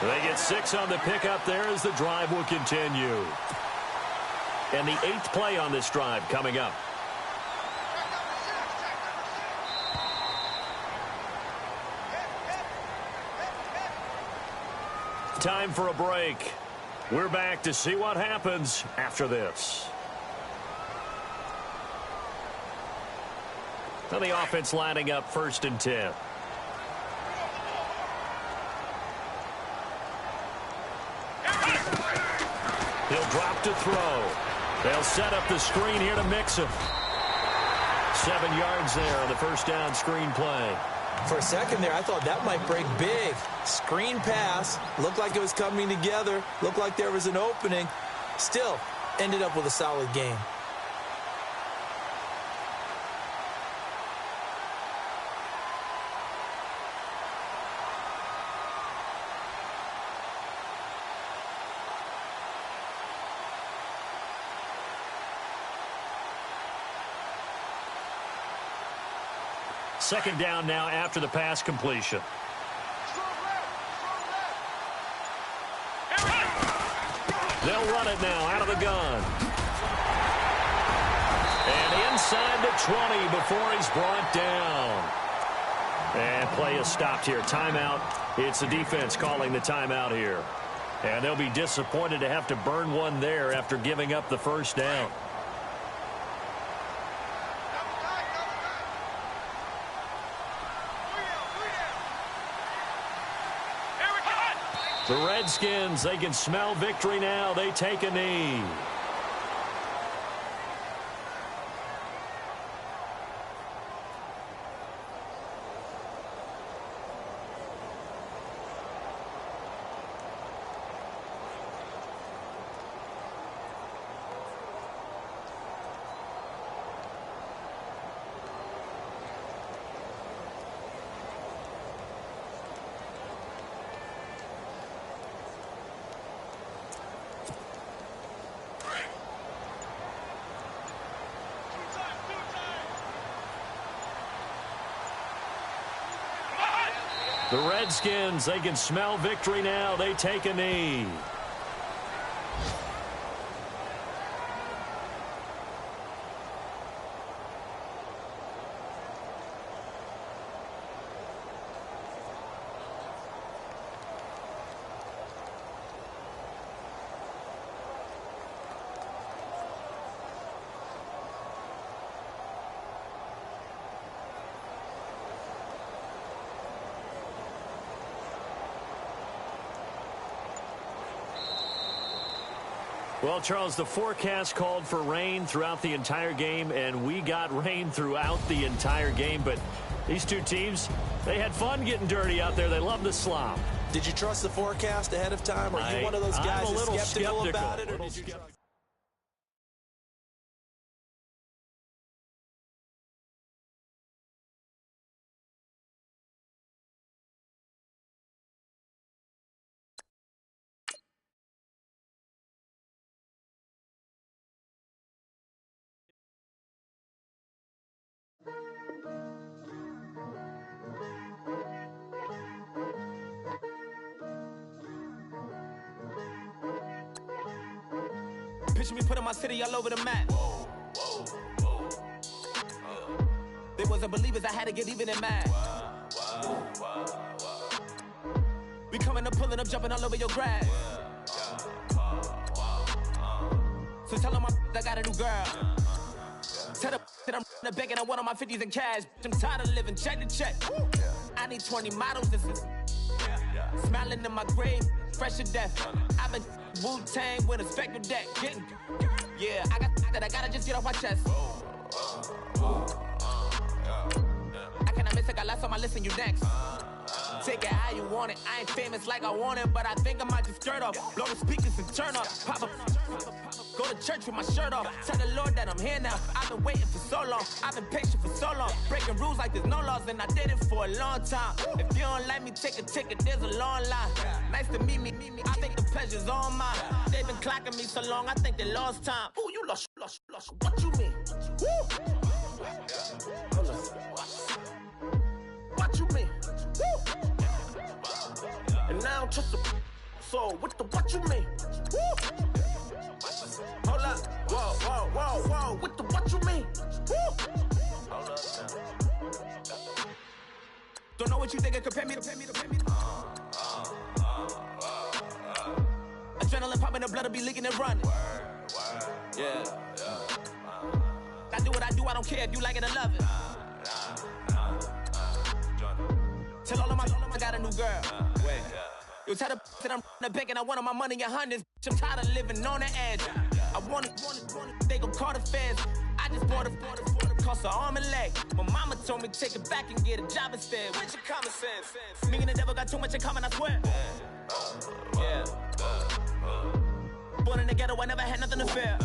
They get 6 on the pickup there as the drive will continue. And the 8th play on this drive coming up. Time for a break. We're back to see what happens after this. Now the offense lining up 1st and 10. He'll drop to throw. They'll set up the screen here to mix him. 7 yards there on the first down screen play. For a second there, I thought that might break big. Screen pass. Looked like it was coming together. Looked like there was an opening. Still, ended up with a solid game. Second down now after the pass completion. They'll run it now out of the gun. And inside the 20 before he's brought down. And play is stopped here. Timeout. It's the defense calling the timeout here. And they'll be disappointed to have to burn one there after giving up the first down. The Redskins, they can smell victory now. They take a knee. The Redskins, they can smell victory now. They take a knee. Well, Charles, the forecast called for rain throughout the entire game, and we got rain throughout the entire game. But these two teams, they had fun getting dirty out there. They love the slop. Did you trust the forecast ahead of time? Or are you one of those guys that's skeptical about it? Or did you trust? Picture me putting my city all over the map. They wasn't believers, I had to get even and mad. We coming up, pulling up, jumping all over your grass. So tell them I got a new girl. Tell them that I'm in the bank and I want all my 50s in cash. I'm tired of living check to check. I need 20 models. This is smiling in my grave, fresh to death. I've been Wu-Tang with a spectral deck. Yeah, I got that I gotta just get off my chest. I cannot miss it, got lots on my list and you next. Take it how you want it. I ain't famous like I want it, but I think I might just skirt off. Blow the speakers and turn up. Pop up. Go to church with my shirt off. Tell the Lord that I'm here now. I've been waiting for so long. I've been patient for so long. Breaking rules like there's no laws, and I did it for a long time. If you don't like me, take a ticket. There's a long line. Nice to meet me. I think the pleasure's all mine. They've been clocking me so long, I think they lost time. Ooh, you lost. What you mean? Woo! What you mean? Woo! And now I don't trust the so what you mean? Woo! Hold up, whoa, what you mean? Woo! Hold up now. Don't know what you think, compare me to. Adrenaline started popping, the blood will be leaking and running. Yeah. I do what I do, I don't care if you like it or love it. Tell all of my I got a new girl. Wait. You tell the that I'm the bank and I want all my money in hundreds. I'm tired of living on the edge. I want it, they gon' call the feds. I just bought it, cost an arm and leg. My mama told me take it back and get a job instead. Where's your common sense? Me and the devil got too much in common, I swear. Yeah. Born in the ghetto, I never had nothing to fear.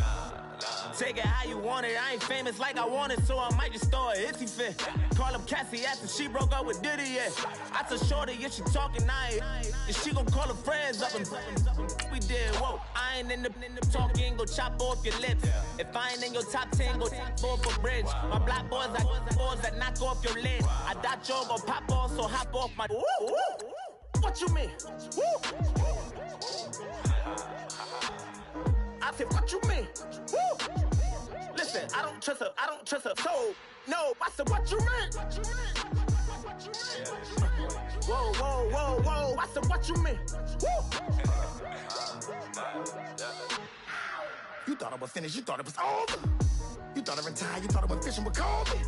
Take it how you want it. I ain't famous like I want it, so I might just throw a hissy fit. Call up Cassie after she broke up with Diddy, yeah. I told Shorty if she talking, I ain't. And she gon' call her friends up and we did, whoa. I ain't in the talking, go chop off your lips. If I ain't in your top 10, go top off a bridge. My black boys, I boys that knock off your lid. I thought you gon' pop off, so hop off my. What you mean? I said, what you mean? Woo! Listen, I don't trust her, so, no, I said, what you mean? Whoa, I said, what you mean? Woo! You thought I was finished, you thought it was over. You thought I retired, you thought I went fishing with Kobe.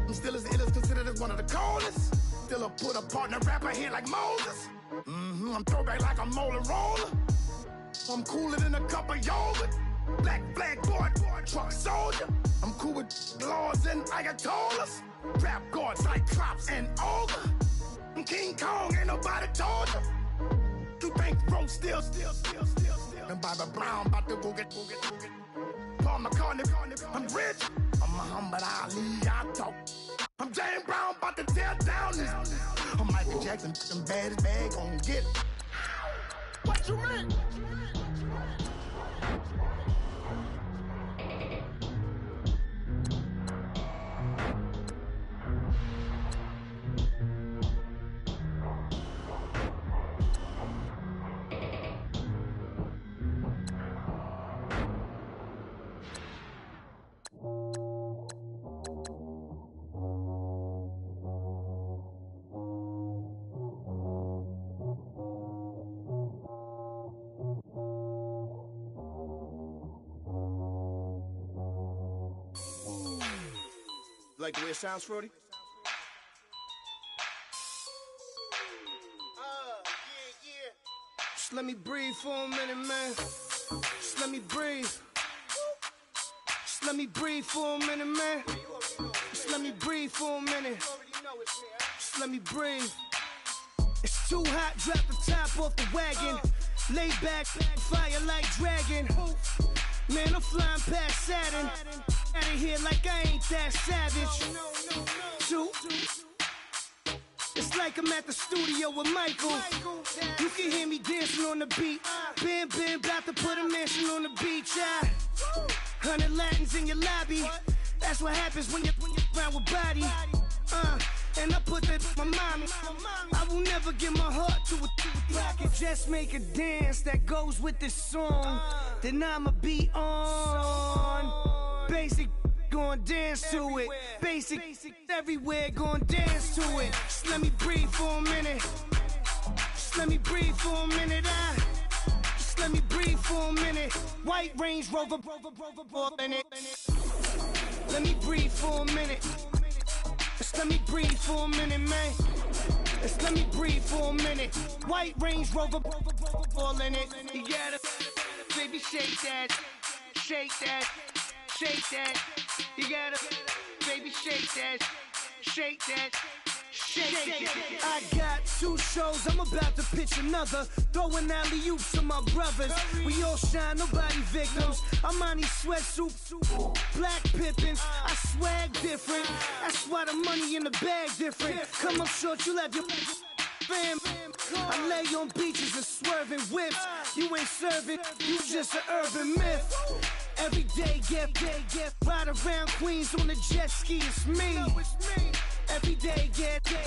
I'm still as ill as considered as one of the coldest. Still a put a partner rapper here like Moses. I'm throwback like a molar roller. I'm cooler than a cup of yogurt. Black flag boy, truck soldier. I'm cool with laws and Ayatollahs. Rap gods like Klops and Olga. I'm King Kong, ain't nobody told you. You think Rose still. And Bobby Brown about to go get. Paul McCartney, I'm rich. I'm Muhammad Ali, I talk. I'm James Brown, about to tear down this. I'm Michael Jackson, them bad gon' get. What you mean? Like the way it sounds, Frody? Yeah. Just let me breathe for a minute, man. Just let me breathe. Just let me breathe for a minute, man. Just let me breathe for a minute. Just let me breathe. It's too hot, drop the top off the wagon. Lay back, fire like dragon. Man, I'm flying past Saturn. Out of here like I ain't that savage. Two. It's like I'm at the studio with Michael. You can hear me dancing on the beat. Bam, about to put a mansion on the beach. 100 Latins in your lobby. That's what happens when you're around with body. And I put that my mama. I will never give my heart to it. I can just make a dance that goes with this song. Then I'ma be on. Basic, gon' dance to it. Basic, everywhere, gon' dance to it. Just let me breathe for a minute. Just let me breathe for a minute. Just let me breathe for a minute. White Range Rover, in it. Let me breathe for a minute. Just let me breathe for a minute, man. Just let me breathe for a minute. White Range Rover, all in it. You gotta, baby, shake that, shake that. Shake that, you gotta, baby, shake that, shake that, shake that. I got 2 shows, I'm about to pitch another. Throwing alley-oops to my brothers. We all shine, nobody victims. I'm on these sweatsuits, black pippins. I swag different, that's why the money in the bag different. Come up short, you left your fam. I lay on beaches and swerving whips. You ain't serving, you just an urban myth. Every day, get ride around Queens on the jet ski, it's me. Every day, get to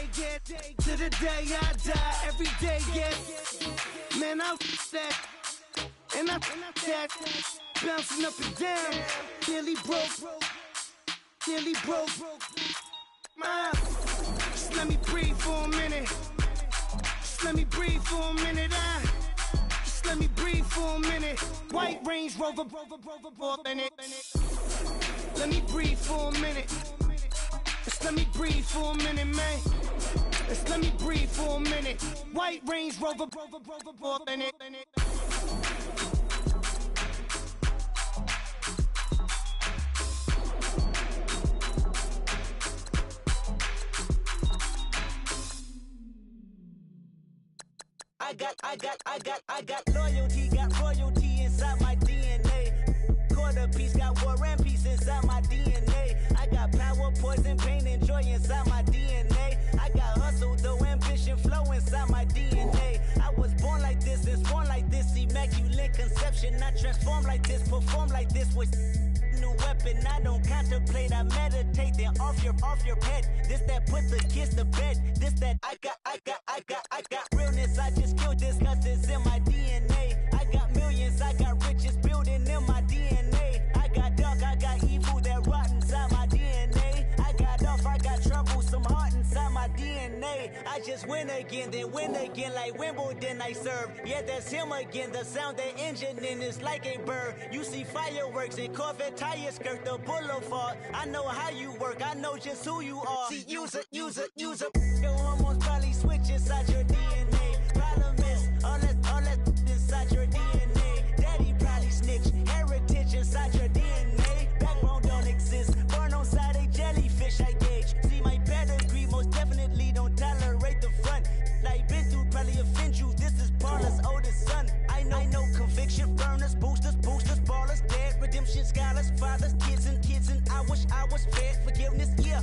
the day I die. Every day, get, man, I that, and I that, bouncing up and down, nearly broke. Just let me breathe for a minute. Just let me breathe for a minute. Just let me breathe for a minute. White Range Rover, in it. Let me breathe for a minute. Just let me breathe for a minute, man. Just let me breathe for a minute. White Range Rover, in it. I got loyalty, got royalty inside my DNA. Quarter piece, got war and peace inside my DNA. I got power, poison, pain, and joy inside my DNA. I got hustle, though, ambition, flow inside my DNA. I was born like this and sworn like this, immaculate conception. I transform like this, perform like this with new weapon. I don't contemplate, I meditate, then off your head. This that put the kids to bed. This that I got realness. I just killed this cause it's in my DNA. I got millions, I got riches building in my DNA. I got dark, I got evil that rot inside my DNA. I got off, I got trouble, some heart inside my DNA. I just win again, then win again like Wimbledon I serve. Yeah, that's him again, the sound that engine in is like a bird. You see fireworks and Corvette tires skirt the boulevard. I know how you work, I know just who you are. See, use it. Your hormones probably switch inside your DNA. Problem is, all that inside your DNA. Daddy probably snitch, heritage inside your DNA. Backbone don't exist, born on side a jellyfish I gauge. See my pedigree, most definitely don't tolerate the front. Like been through, probably offend you, this is Paula's oldest son. I know conviction, burners, boosters, ballers, dead, redemption, scholars, fathers, kids and I wish I was fed forgiveness, yeah.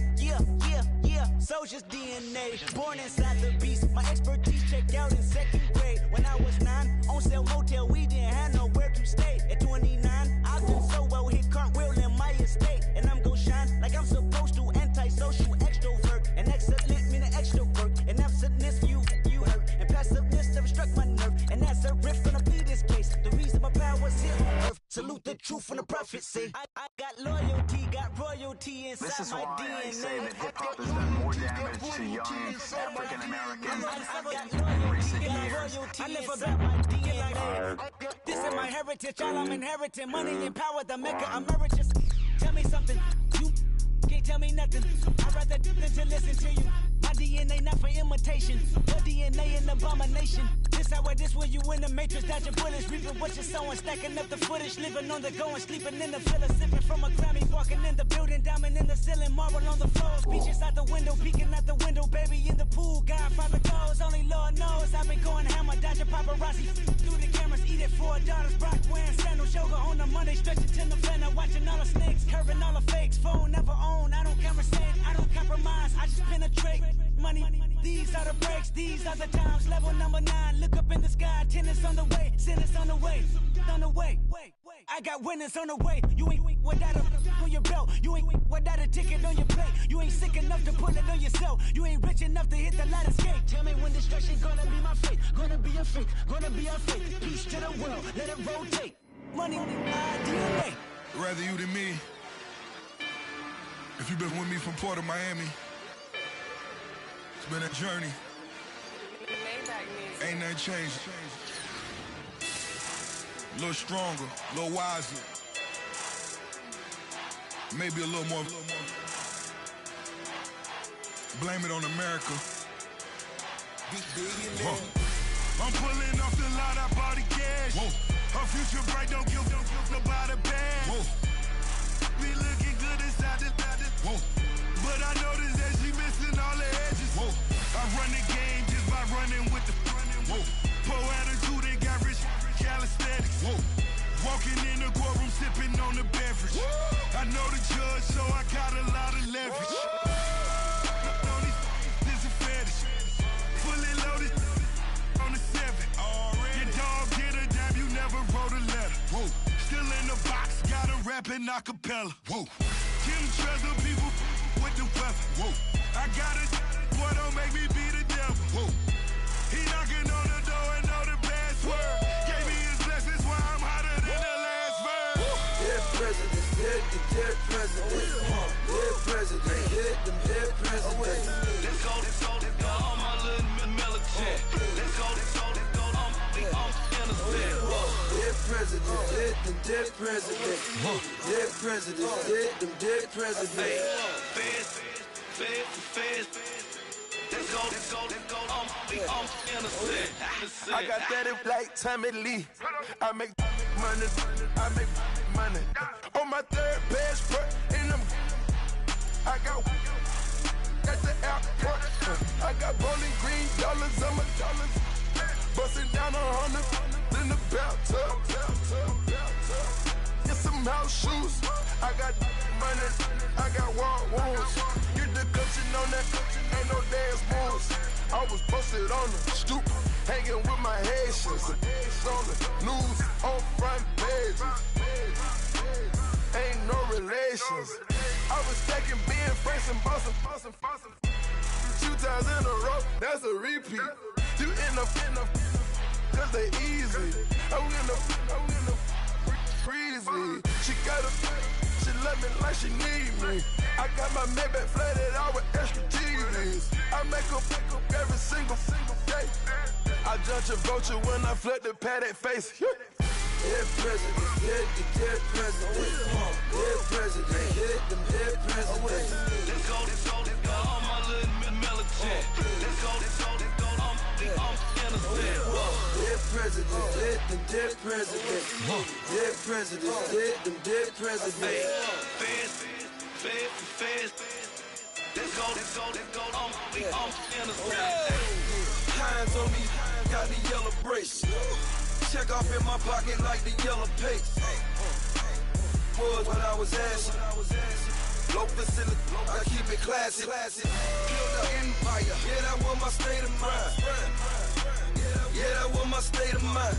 Soldier's DNA, born inside the beast. My expertise checked out in second grade. When I was 9, on sale motel, we didn't have nowhere to stay. At 29, I've been so well, hit cartwheel in my estate. And I'm gon' shine like I'm supposed to, antisocial extrovert. And excellent meaning extra work. And absentness, you hurt. And passiveness never struck my nerve. And that's a riff gonna be this case. The reason my power's here on earth. Salute the truth from the prophecy. I got loyalty, got royalty inside this is my why DNA. I say that hip-hop has done more damage to young African Americans in recent years. I live about my DNA. This is my heritage, all I'm inheriting. Money and power, the Mecca emeritus. Tell me something, you can't tell me nothing. I'd rather than to listen to you. My DNA not for imitation. Your DNA an abomination. This where you in the matrix, dodging bullets, reaping what you're sowing, stacking up the footage, living on the go and sleeping in the villa, sipping from a Grammy, walking in the building, diamond in the ceiling, marble on the floors, beaches out the window, peeking out the window, baby in the pool, Godfather goes, only Lord knows, I've been going hammer, dodging paparazzi, through the cameras, eat it 4 daughters, Brock wearing sandals, yoga on a Monday, stretching to November, watching all the snakes, curving all the fakes, phone never own, I don't conversate, I don't compromise, I just penetrate, money, these are the breaks, these are the times, level number 9, look up in the sky, tennis on the way, sinners on the way, I got winners on the way, you ain't without a on your belt, you ain't without a ticket on your plate, you ain't sick enough to pull it on yourself, you ain't rich enough to hit the ladder skate, tell me when destruction gonna be my fate, gonna be a fate, gonna be our fate, peace to the world, let it rotate, money, DNA. Rather you than me. If you've been with me from Port of Miami, it's been a journey. Ain't nothing changed. A little stronger, a little wiser. Maybe a little more. Blame it on America. I'm pulling off the lot, I bought the cash. Whoa. Her future bright, don't give nobody bad. Whoa. Be looking good inside the whoa. But I noticed that she missing all the edges. Whoa. I run the game just by running with the whoa. Poor attitude, they got rich calisthenics. Whoa. Walking in the courtroom, sipping on the beverage. Whoa. I know the judge, so I got a lot of leverage. This is fetish. Fully loaded on the 7. Your dog did a dab, you never wrote a letter. Whoa. Still in the box, got a rapping acapella. Whoa. Kim Treasure, people with the weapon. Whoa. I got it, boy, don't make me be the devil. Whoa. He knocking on the door and know the password. Gave me his blessings while I'm hotter than the last verse. Dead president, dead president. Dead president, dead president. Let's go, all my little military. Let's go, I'm innocent. presidents, dead them dead presidents. Dead presidents, dead them dead presidents. I got that in like Tommy Lee. I make money. On my third passport in them. I got the airport. I got bowling green dollars on my dollars. Busting down 100 in the bathtub. Get some house shoes. I got money. I got war wounds. Get the coaching on that. Ain't no dance moves. I was posted on the stoop, hanging with my Haitians. On the news, on front pages. Ain't no relations. I was stacking being friends and bossing. 2 times in a row, that's a repeat. You end up, cause they easy. I'm in the freezy. She love me like she need me. I got my Maybach flooded out with extra TVs. I make up every single day. I judge a vulture when I flood the Paddock face. Dead presidents, dead presidents. Dead presidents, dead presidents. Let's go, all my little militant. Let's go, Dead presidents, dead presidents. Dead presidents, dead presidents. Let's go, Hands on me, got the yellow brace. Check off in my pocket like the yellow paste. Was when I was ashy. Low facility, I keep it classy. Build an empire, yeah, that was my state of mind. Yeah, that was my state of mind.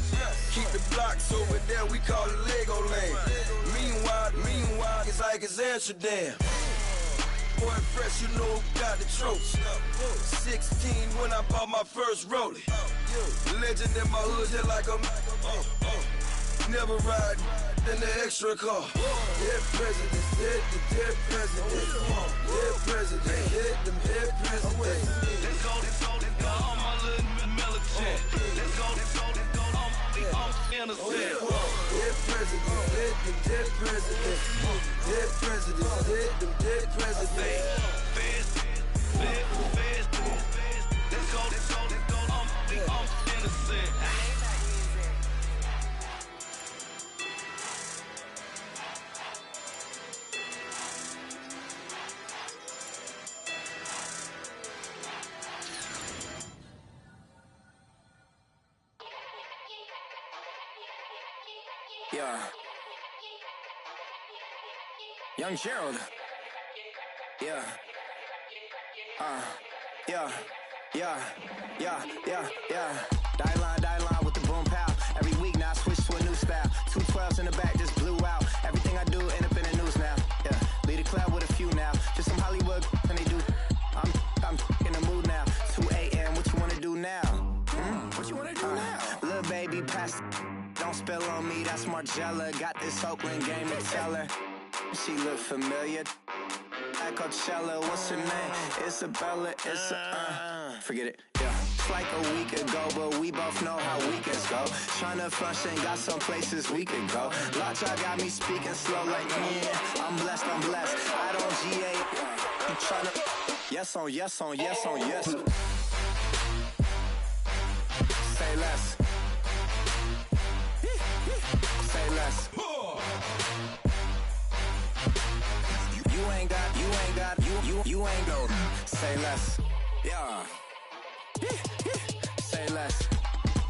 Keep the blocks over there, we call it Lego land. Meanwhile, it's like it's Amsterdam. Boy, fresh, you know, got the tropes. 16 when I bought my first rollie. Legend in my hood, hit like a never ride in the extra car. Dead presidents, dead presidents. Dead presidents, dead presidents. Let's go, all my little militant. Let's go, I'm innocent. Dead presidents, dead presidents. Dead presidents, dead presidents. Let's go, I'm innocent. Yeah. Young Gerald. Yeah. Die line with the boom pow. Every week now I switch to a new style. 212s in the back just blew out. Everything I do end up in the news now. Yeah. Lead a club with a few now. Just some Hollywood and they do. I'm in the mood now. 2 a.m. What you wanna do now? What you wanna do now? Little baby pass. Don't spill on me, that's Margella. Got this Oakland game to tell her. She look familiar. At Coachella, what's her name? Isabella, forget it, yeah. It's like a week ago, but we both know how weekends go. Tryna function, got some places we could go. Lot y'all got me speaking slow like, yeah, I'm blessed. I don't GA, I'm tryna, yes on yes. Say less. Say less. You ain't go. Say less. Yeah. Say less.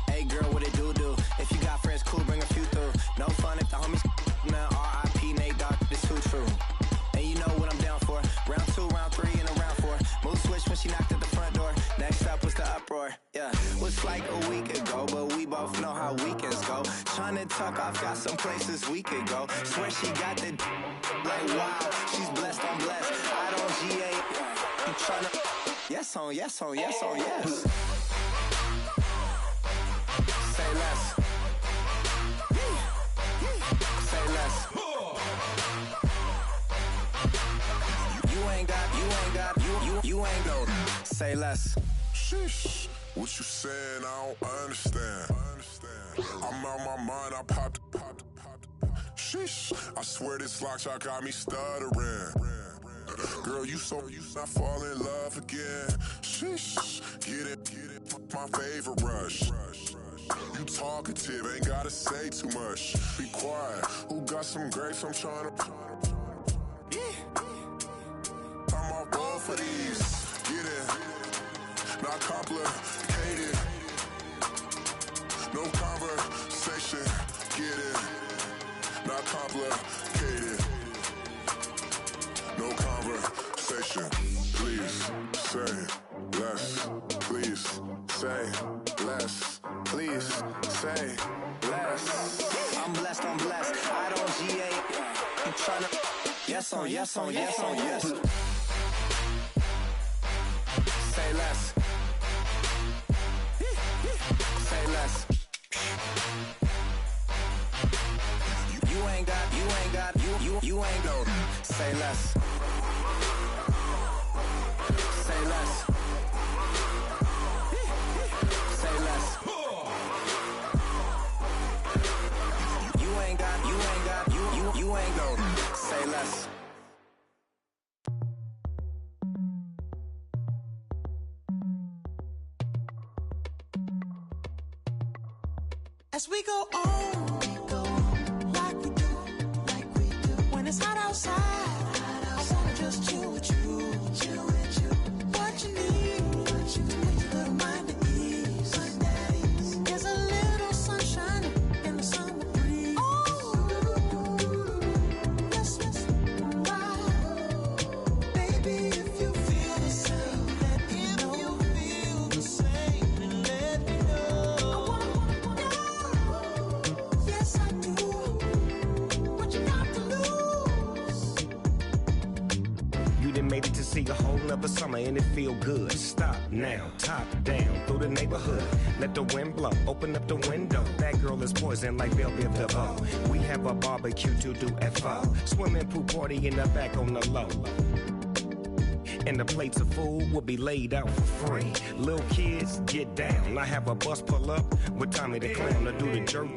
Hey girl, what it do? If you got friends, cool, bring a few through. No fun if the homies now R.I.P. Nate Dogg, this too true. And you know what I'm down for. Round 2, round 3, and a round 4. Mood switch when she knocked at the front door. Next up was the uproar. Yeah, was like a week ago, but we both know how weekends go. Tryna tuck off, got some places we could go. Swear she got the like wow, she's blessed, I'm blessed. I don't GA, I'm tryna yes on yes. Say less. Say less. You ain't go. Say less. Sheesh. What you saying? I don't understand. I'm out my mind. I popped Sheesh, I swear this lock shot got me stuttering. Girl, you not fall in love again. Sheesh, get it, my favorite rush. You talkative, ain't gotta say too much. Be quiet, who got some grapes? I'm trying to. I'm off both of these. Get it, not complicated. No conversation. Get it, not complicated. No conversation. Please say less. Please say less. Please say less. I'm blessed. I don't GA. I'm tryna. Yes on yes. Say less. Say less. You ain't got. Say less. Say less. Say less. You ain't got. You ain't got. Say less. As we go on, like we do. When it's hot outside, I wanna just chill with you. What you need, to make your little mind at ease. There's a little sunshine in the summer breeze. Let's ride. Baby, if you feel the same, let me know. If you feel the same, then let me know. Yes, I do. What you got to lose? You done made it to see a whole nother summer and it feel good. Stop now, top down through the neighborhood. Let the wind blow, open up the window. That girl is poison like Belleville DeVoe. We have a barbecue to do at 4. Swimming pool party in the back on the low. And the plates of food will be laid out for free. Little kids, get down. I have a bus pull up with Tommy the Clown to do the jerk.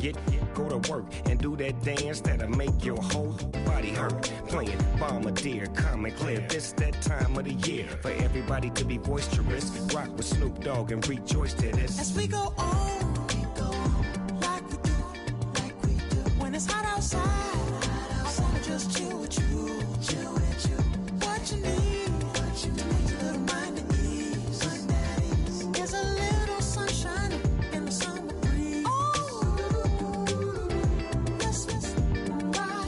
Go to work and do that dance that'll make your whole body hurt. Playing Bombardier, calm and clear. This that time of the year for everybody to be boisterous. Rock with Snoop Dogg and rejoice to this. As we go on, like we do. When it's hot outside, I wanna just chill with you. What you need, to make your little mind at ease. There's a little sunshine in the summer breeze. Let's ride.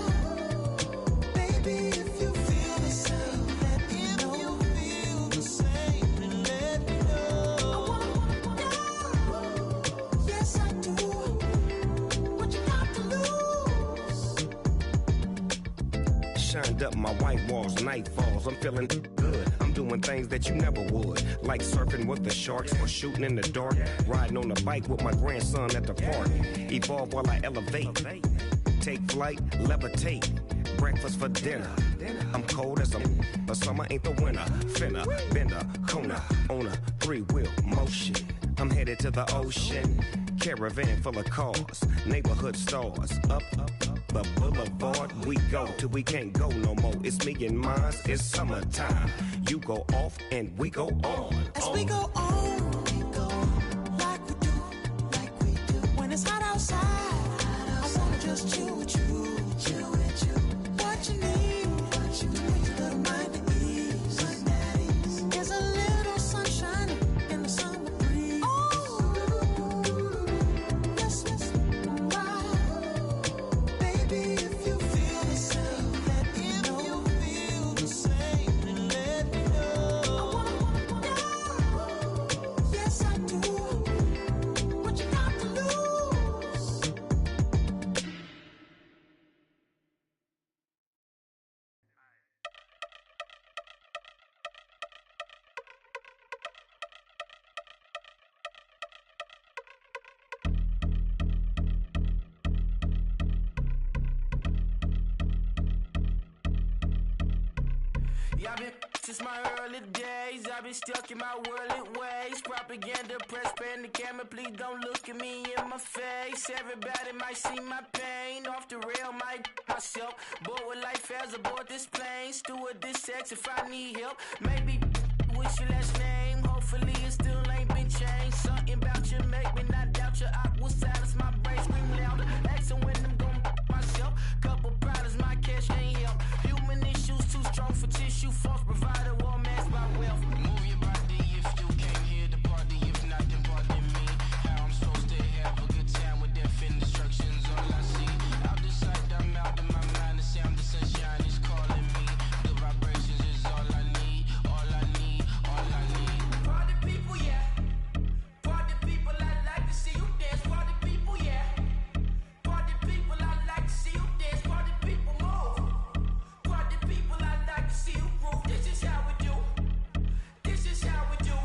Baby, if you feel the same, let me know. If you feel the same, then let me know. Yes, I do. What you got to lose? Shined up my white walls, night falls. I'm feeling good. I'm doing things that you never would, like surfing with the sharks or shooting in the dark. Riding on a bike with my grandson at the park. Evolve while I elevate. Take flight, levitate. Breakfast for dinner. I'm cold as but summer ain't the winter. Finna, bender, Kona, on a 3-wheel motion. I'm headed to the ocean. Caravan full of cars, neighborhood stars. Up the boulevard we go till we can't go no more. It's me and mine, it's summertime. You go off and we go on. As we go on, like we do. When it's hot outside, I wanna just chill with you. What you need, to make your little mind at ease. There's a little sunshine in the summer breeze. Let's ride. Baby, if you feel the same, let me know. If you feel the same, then let me know. Yes, I do. What you got to lose? Yeah, I've been since my early days. I've been stuck in my worldly ways. Propaganda, press, pan the camera. Please don't look at me in my face. Everybody might see my pain. Off the rail, my myself. Bored with life as aboard this plane. Steward this sex if I need help. Maybe what's your last name? Hopefully it still ain't been changed. Something about you make me not doubt you. I will silence my brain, scream louder. Asking when I'm gon' myself. Couple problems, my cash ain't help. Human issues too strong for tissue. False provider, war mask by wealth. Move your body if you came here to party. If not, then pardon me. How I'm supposed to have a good time with death and destruction's all I see. Out the sight, I'm out of my mind. The sound, the sunshine is calling me. The vibrations is all I need. All I need, all I need. Party people, yeah. Party people, I like to see you dance. Party people, yeah. Party people, I like to see you dance. Party people, move. Party people, I like to see you groove. This is how we do. This is how we do.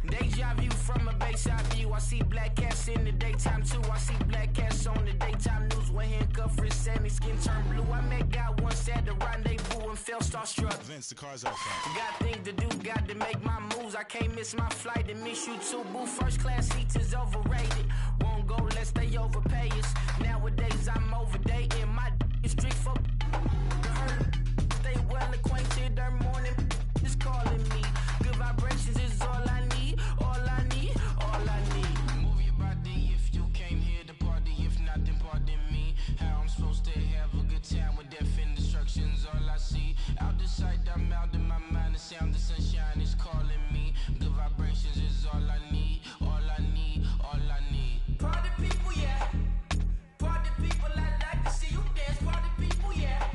Deja view from a bayside view. I see black cats in the daytime too. I see black cats on the daytime news. When handcuffed, wrist and his skin turned blue. I met God once at the rendezvous and felt starstruck. Vince, the car's out front. Got things to do, got to make my moves. I can't miss my flight and miss you too, boo. First class seats is overrated. Won't go lest they overpay us. Nowadays I'm overdating. My is strict for stay well acquainted. Their morning is calling me. Good vibrations is all I need. All I need, all I need. Move your body if you came here to party. If not, then pardon me. How I'm supposed to have a good time with death and destruction's all I see. Out the sight, I'm out of my mind. The sound, the sunshine is calling me. Good vibrations is all I need. All I need, all I need. Party people, yeah. Party people, I like to see you dance. Party people, yeah.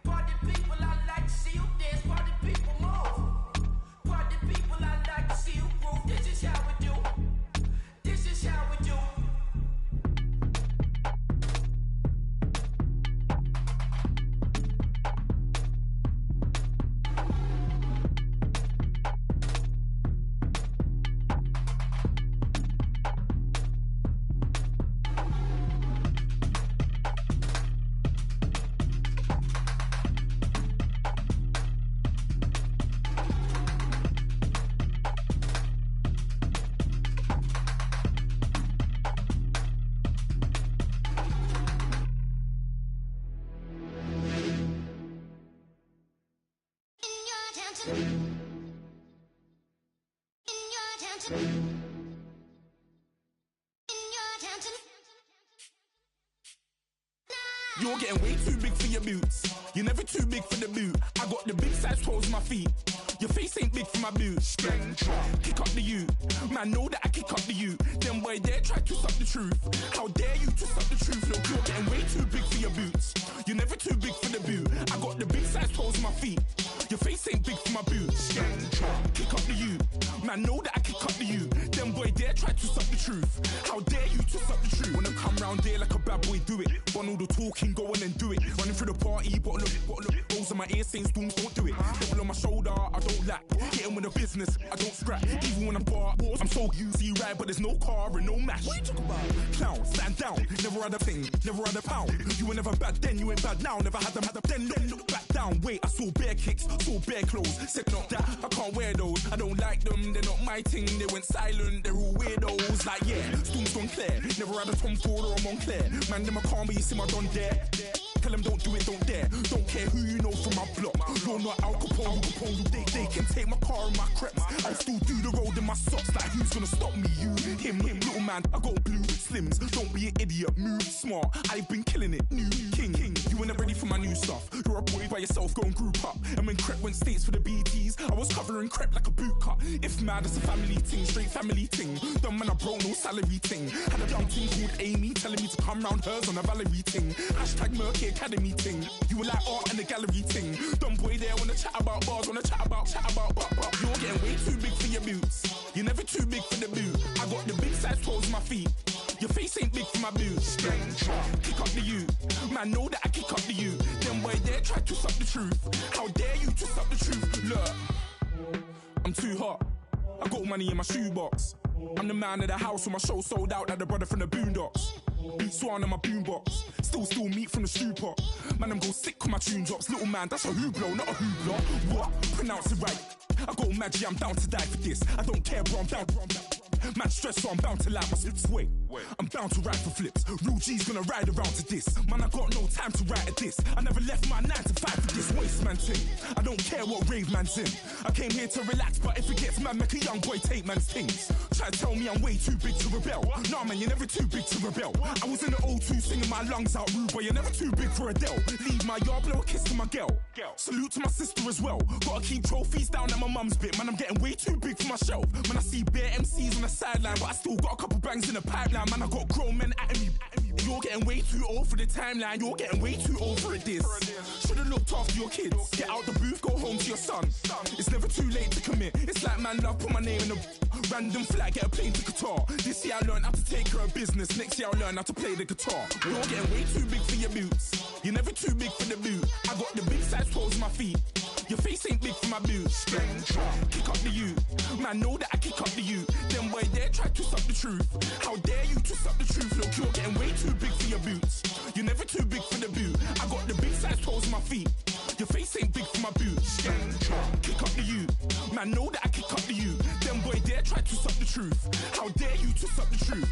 Party people, I like to see you dance. Party people, move. Party people, I like to see you groove. This is how we do. This is how we do. You're getting way too big for your boots. You're never too big for the boot. I got the big size toes on my feet. Your face ain't big for my boots. Kick up the you. Man, know that I kick up the you. Them boy dare try to suck the truth. How dare you to suck the truth? Look, you're getting way too big for your boots. You're never too big for the boot. I got the big size toes on my feet. Your face ain't big for my boots. Kick up the you. Man, know that I kick up the you. Them boy dare try to suck the truth. How dare you to suck the truth? When I come round there like a bad boy, do it. Want all the talking, go on and do it. Running through the party, bottle up. Rolls on my ear saying storms, don't do it. Devil on my shoulder, I don't lack. Hitting with the business, I don't scrap. Even when I'm bar, I'm so easy ride, but there's no car and no match. What you talk about? Clown, stand down. Never had a thing, never had a pound. You were never bad then, you ain't bad now. Never had them, then look back down. Wait, I saw bare kicks, saw bare clothes. Said not that, I can't wear those. I don't like them, they're not my thing. They went silent, they're all weirdos. Like yeah, storms gone clear. Never had a Tom Ford or a Montclair. Man, them I can't be, you see my don dare. Tell them don't do it, don't dare. Don't care who you know from my block. You're not Al Capone, they can take my car and my creps. I'll still do the road in my socks. Like who's gonna stop me? You, him, little man. I got blue slims. Don't be an idiot, move smart. I've been killing it, new king. You were never ready for my new stuff. You're a boy by yourself, go and group up. And when Crep went states for the BTs, I was covering Crep like a boot cut. If mad, it's a family ting, straight family ting. Dumb man, I broke no salary ting. Had a young ting called Amy telling me to come round hers on a Valerie ting. Hashtag Murky Academy ting. You were like art and the gallery ting. Dumb boy there wanna chat about bars, wanna chat about. You're getting way too big for your boots. You're never too big for the boot. I got the big size toes on my feet. Your face ain't big for my boots. Kick up the you. Man, know that I kick up the you. Them boy there try to suck the truth. How dare you to suck the truth? Look, I'm too hot. I got money in my shoebox. I'm the man of the house when my show sold out like the brother from the Boondocks. Beat Swan on my boombox. Still meat from the stew pot. Man, I'm go sick with my tune drops. Little man, that's a hooplo, not a hoopla. What? Pronounce it right. I got Maggie, I'm down to die for this. I don't care, bro, I'm down. Man, stress, so I'm bound to lie. My sway. I'm down to ride for flips. Real G's gonna ride around to this. Man, I got no time to write at this. I never left my 9 to 5 for this wasteman thing. I don't care what rave man's in. I came here to relax, but if it gets mad, make a young boy take man's things. Try to tell me I'm way too big to rebel. Nah, man, you're never too big to rebel. I was in the O2 singing my lungs out, rude, but you're never too big for Adele. Leave my yard, blow a kiss to my girl. Salute to my sister as well. Gotta keep trophies down at my mum's bit. Man, I'm getting way too big for my shelf. Man, I see bare MCs on the sideline, but I still got a couple bangs in the pipeline. Man, I got grown men at me. You're getting way too old for the timeline. You're getting way too old for this. Should've looked after your kids. Get out the booth, go home to your son. It's never too late to commit. It's like man love, put my name in a random flag, get a plane to Qatar. This year I learned how to take care of business. Next year I'll learn how to play the guitar. You're getting way too big for your boots. You're never too big for the boot. I got the big size toes on my feet. Your face ain't big for my boots. Kick up the you. Man, know that I kick up the you. Them boy there try to suck the truth. How dare you to suck the truth? Look, you're getting way too big for your boots. You're never too big for the boot. I got the big size toes on my feet. Your face ain't big for my boots. Kick up the you. Man, know that I kick up the you. Them boy there try to suck the truth. How dare you to suck the truth?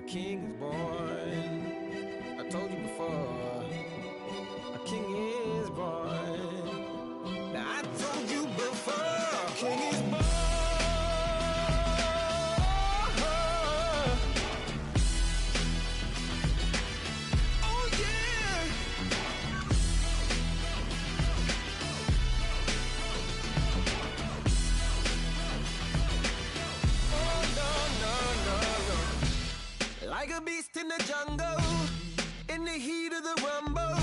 King is born. I told you before. A king is born. Now I told you before. King is born. Oh yeah. Oh no no no no. Like a beast in the jungle, in the heat of the rumble,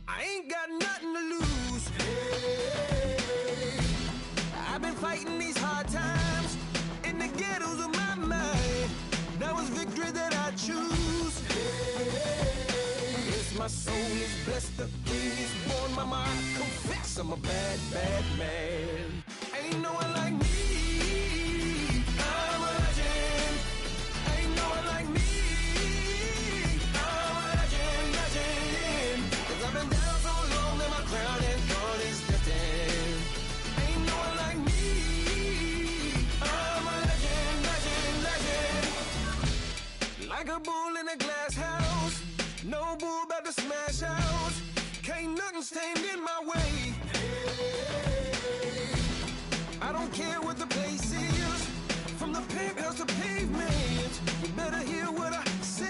I ain't got nothing to lose. Hey, I've been fighting these hard times in the ghettos of my mind. Now it's victory that I choose. Hey, yes, my soul is blessed, the king is born. Mama, I confess I'm a bad, bad man. Ain't no one like me. I'm a legend. Ain't no one like me. I'm a legend, legend. 'Cause I've been down so long that my crown and throne is destined. Ain't no one like me. I'm a legend, legend, legend. Like a bull in a glass house. No bull about to smash out. Can't nothing stand in my way. I don't care what the place is. From the penthouse to pavement, you better hear what I say.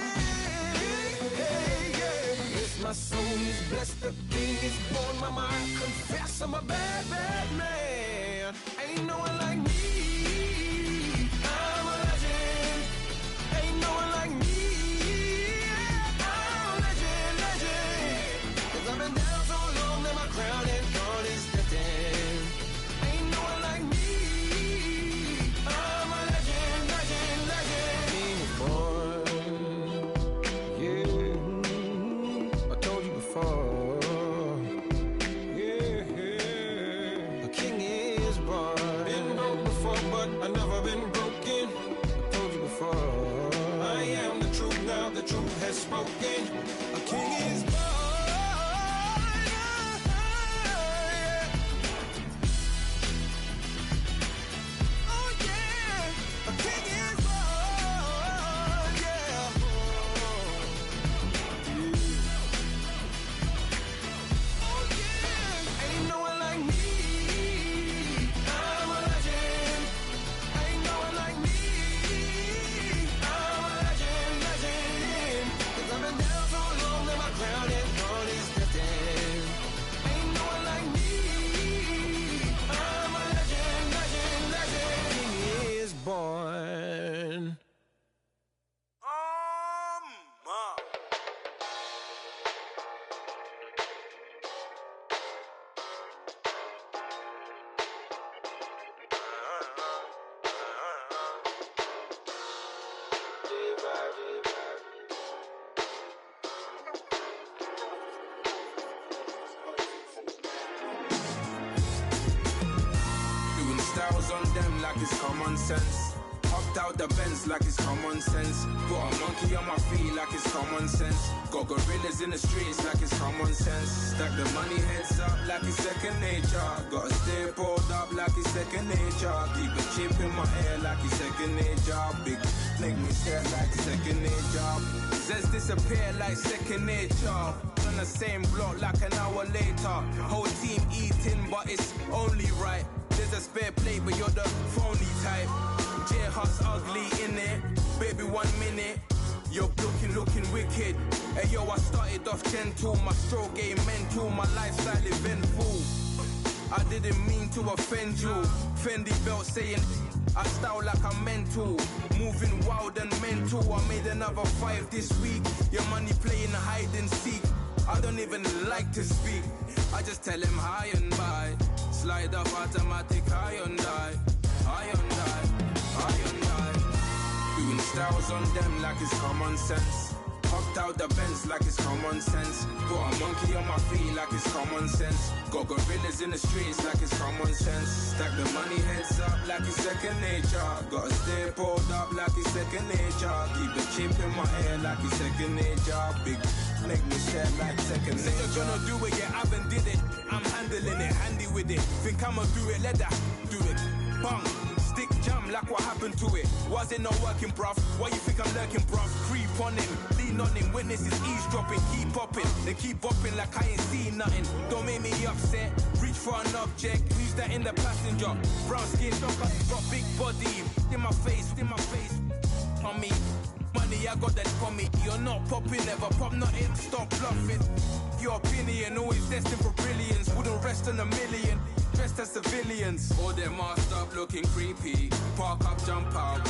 Hey, yeah. Yes, my soul is blessed, the king is born. Mama, I confess I'm a bad, bad man. Ain't no one like me. I'm a legend. Ain't no one like me. I'm a legend, legend. 'Cause I've been down so long that my crown and throne is destined. Ain't no one like me. I'm a legend, legend, legend. King is born. Yeah, I told you before. Yeah, a king is born. Been broke before, but I never been broken. I told you before. I am the truth now. The truth has spoken. A king is born. I've been down it's common sense. Hopped out the Benz like it's common sense. Put a monkey on my feet like it's common sense. Got gorillas in the streets like it's common sense. Stack the money heads up like it's second nature. Gotta stay pulled up like it's second nature. Keep a chip in my ear like it's second nature. Big make me stare like second nature. Says disappear like second nature. On the same block like an hour later. Whole team eating but it's only right. There's a spare plate but you're the phony type. J-Hut's ugly in it. Baby 1 minute. You're looking wicked. Hey yo, I started off gentle. My stroke game mental. My lifestyle eventful. I didn't mean to offend you. Fendi belt saying I style like I'm mental. Moving wild and mental. I made another 5 this week. Your money playing hide and seek. I don't even like to speak. I just tell him hi and bye. Slide up automatic Hyundai. Hyundai. Doing styles on them like it's common sense. Hopped out the Benz like it's common sense. Put a monkey on my feet like it's common sense. Got gorillas in the streets like it's common sense. Stack the money heads up like it's second nature. Gotta stay pulled up like it's second nature. Keep the chip in my ear like it's second nature. Big make me share like second nature. Say you're gonna do it, yeah, I haven't did it. I'm handling it, handy with it. Think I'ma do it, let that do it. Bang. Stick jam like what happened to it. Was it not working, bruv? Why you think I'm lurking, bruv? Creep on him, lean on him. Witnesses eavesdropping, keep popping. They keep bopping like I ain't seen nothing. Don't make me upset. Reach for an object. Who's that in the passenger? Brown skin, got big body. In my face. On me, money I got that for me. You're not popping, never pop nothing. Stop bluffing. Your opinion always destined for brilliance. Wouldn't rest on a million. Dressed as civilians. All them masked up looking creepy. Park up, jump out,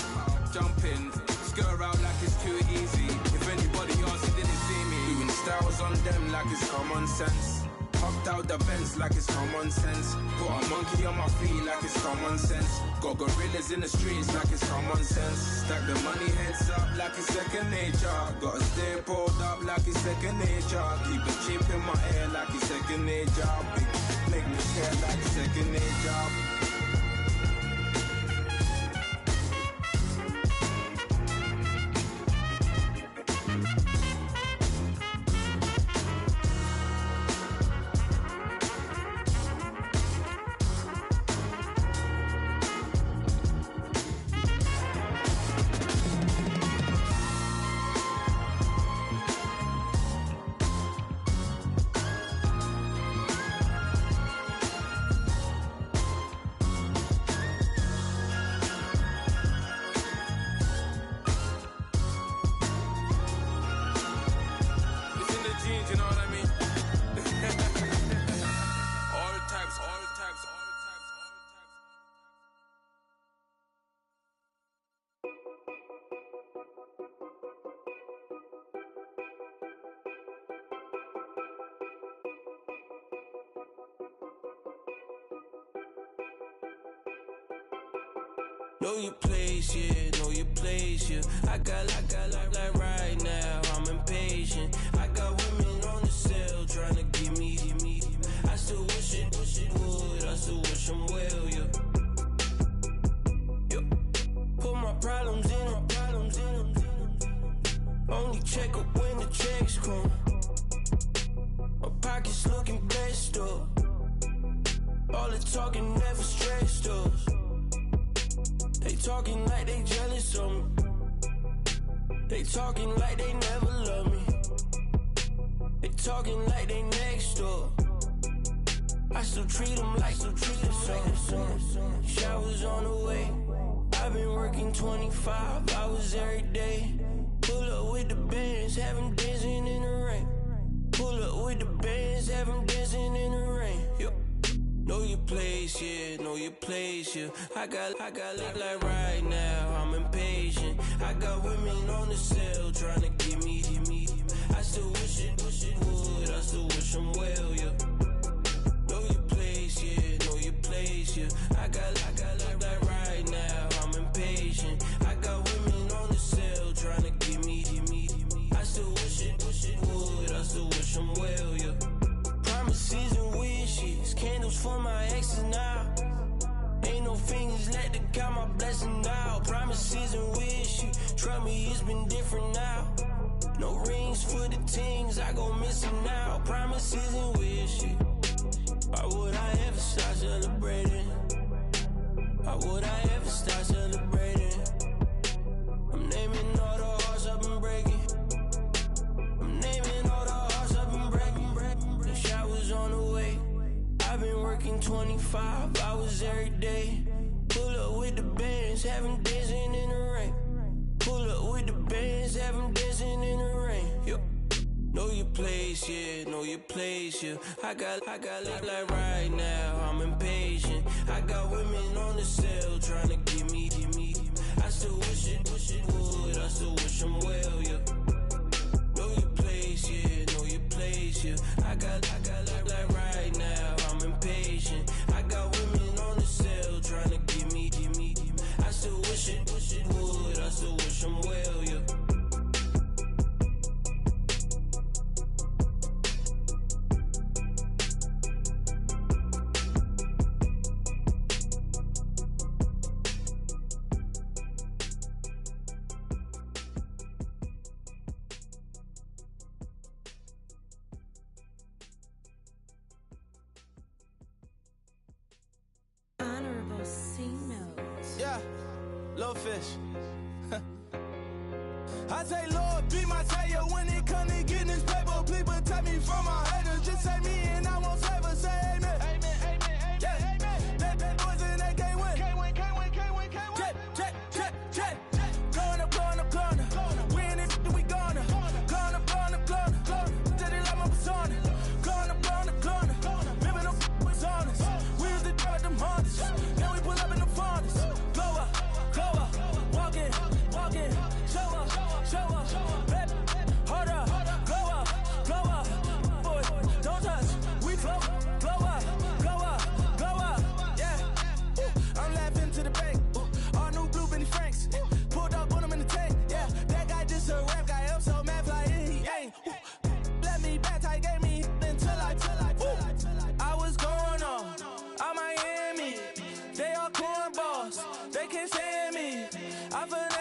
jump in. Skirt out like it's too easy. If anybody else didn't see me. Doing styles on them like it's common sense. Hopped out the Benz like it's common sense. Put a monkey on my feet like it's common sense. Got gorillas in the streets like it's common sense. Stack the money heads up like it's second nature. Gotta stay pulled up like it's second nature. Keep a chip in my ear like it's second nature. Big make me care like second nature. Know your place, yeah, know your place, yeah. I got like right now, I'm impatient. I got women on the cell trying to give me. I still wish it would, I still wish I'm well, yeah. Put my problems in. Only check up when the checks come. My pockets looking blessed up. All the talking never stressed us. They talking like they jealous of me. They talking like they never love me. They talking like they next door. I still treat them like the sun. Showers on the way. I've been working 25 hours every day. Pull up with the bands, have them dancing in the rain. Pull up with the bands, have them dancing in the rain. Know your place, yeah, know your place, yeah. I got like right now, I'm impatient. I got women on the cell trying to give me. I still wish it would, I still wish I'm well, yeah. Know your place, yeah, know your place, yeah. I got like right now, I'm impatient. I got women on the cell trying to give me. I still wish it would, I still wish I'm well, yeah. Promises and wishes, candles for my exes now. Ain't no fingers just let the count my blessing out. Promises and wish you. Trust me, it's been different now. No rings for the teams, I go missing out. Promises and wish you. Why would I ever start celebrating? Why would I ever start celebrating? I'm naming all the hearts I've been breaking. I'm naming all the hearts I've been breaking. The showers on the way. I've been working 25 hours every day. Pull up with the bands, have them dancing in the rain. Pull up with the bands, have them dancing in the rain. Yo. Know your place, yeah, know your place, yeah. I got look like right now, I'm impatient. I got women on the cell trying to give me. I still wish it would, I still wish I'm well, yeah. Know your place, yeah, know your place, yeah. I got look like right now, I'm impatient. I got women on the cell trying to give me. I still wish it would, I still wish I'm well, yeah. Honorable C notes. Yeah, little fish. I say, Lord, be my savior when it comes to getting this paper. Please protect me from my haters. Just say me and I won't favor. Say amen. Amen, amen, amen, yeah. Amen. That boys and they can't win. Can't win. Check. Going up. Win it, we gonna. Gonna. Tell they like my persona. Gonna. Living up was honest. We used to drive them Hondas. Now we pull up in the Fondas. Glow up. Walking. Show up. Hold up. Glow up. Boy, don't touch. We flow up. Yeah. I'm laughing to the bank. All new blue Benny Franks. Pulled up on him in the tank. Yeah. That guy just a rap guy. I'm so mad fly in. He ain't. Let me back. Tight gave me until I was going on. I'm Miami. They all cornballs. They can't stand me. I feel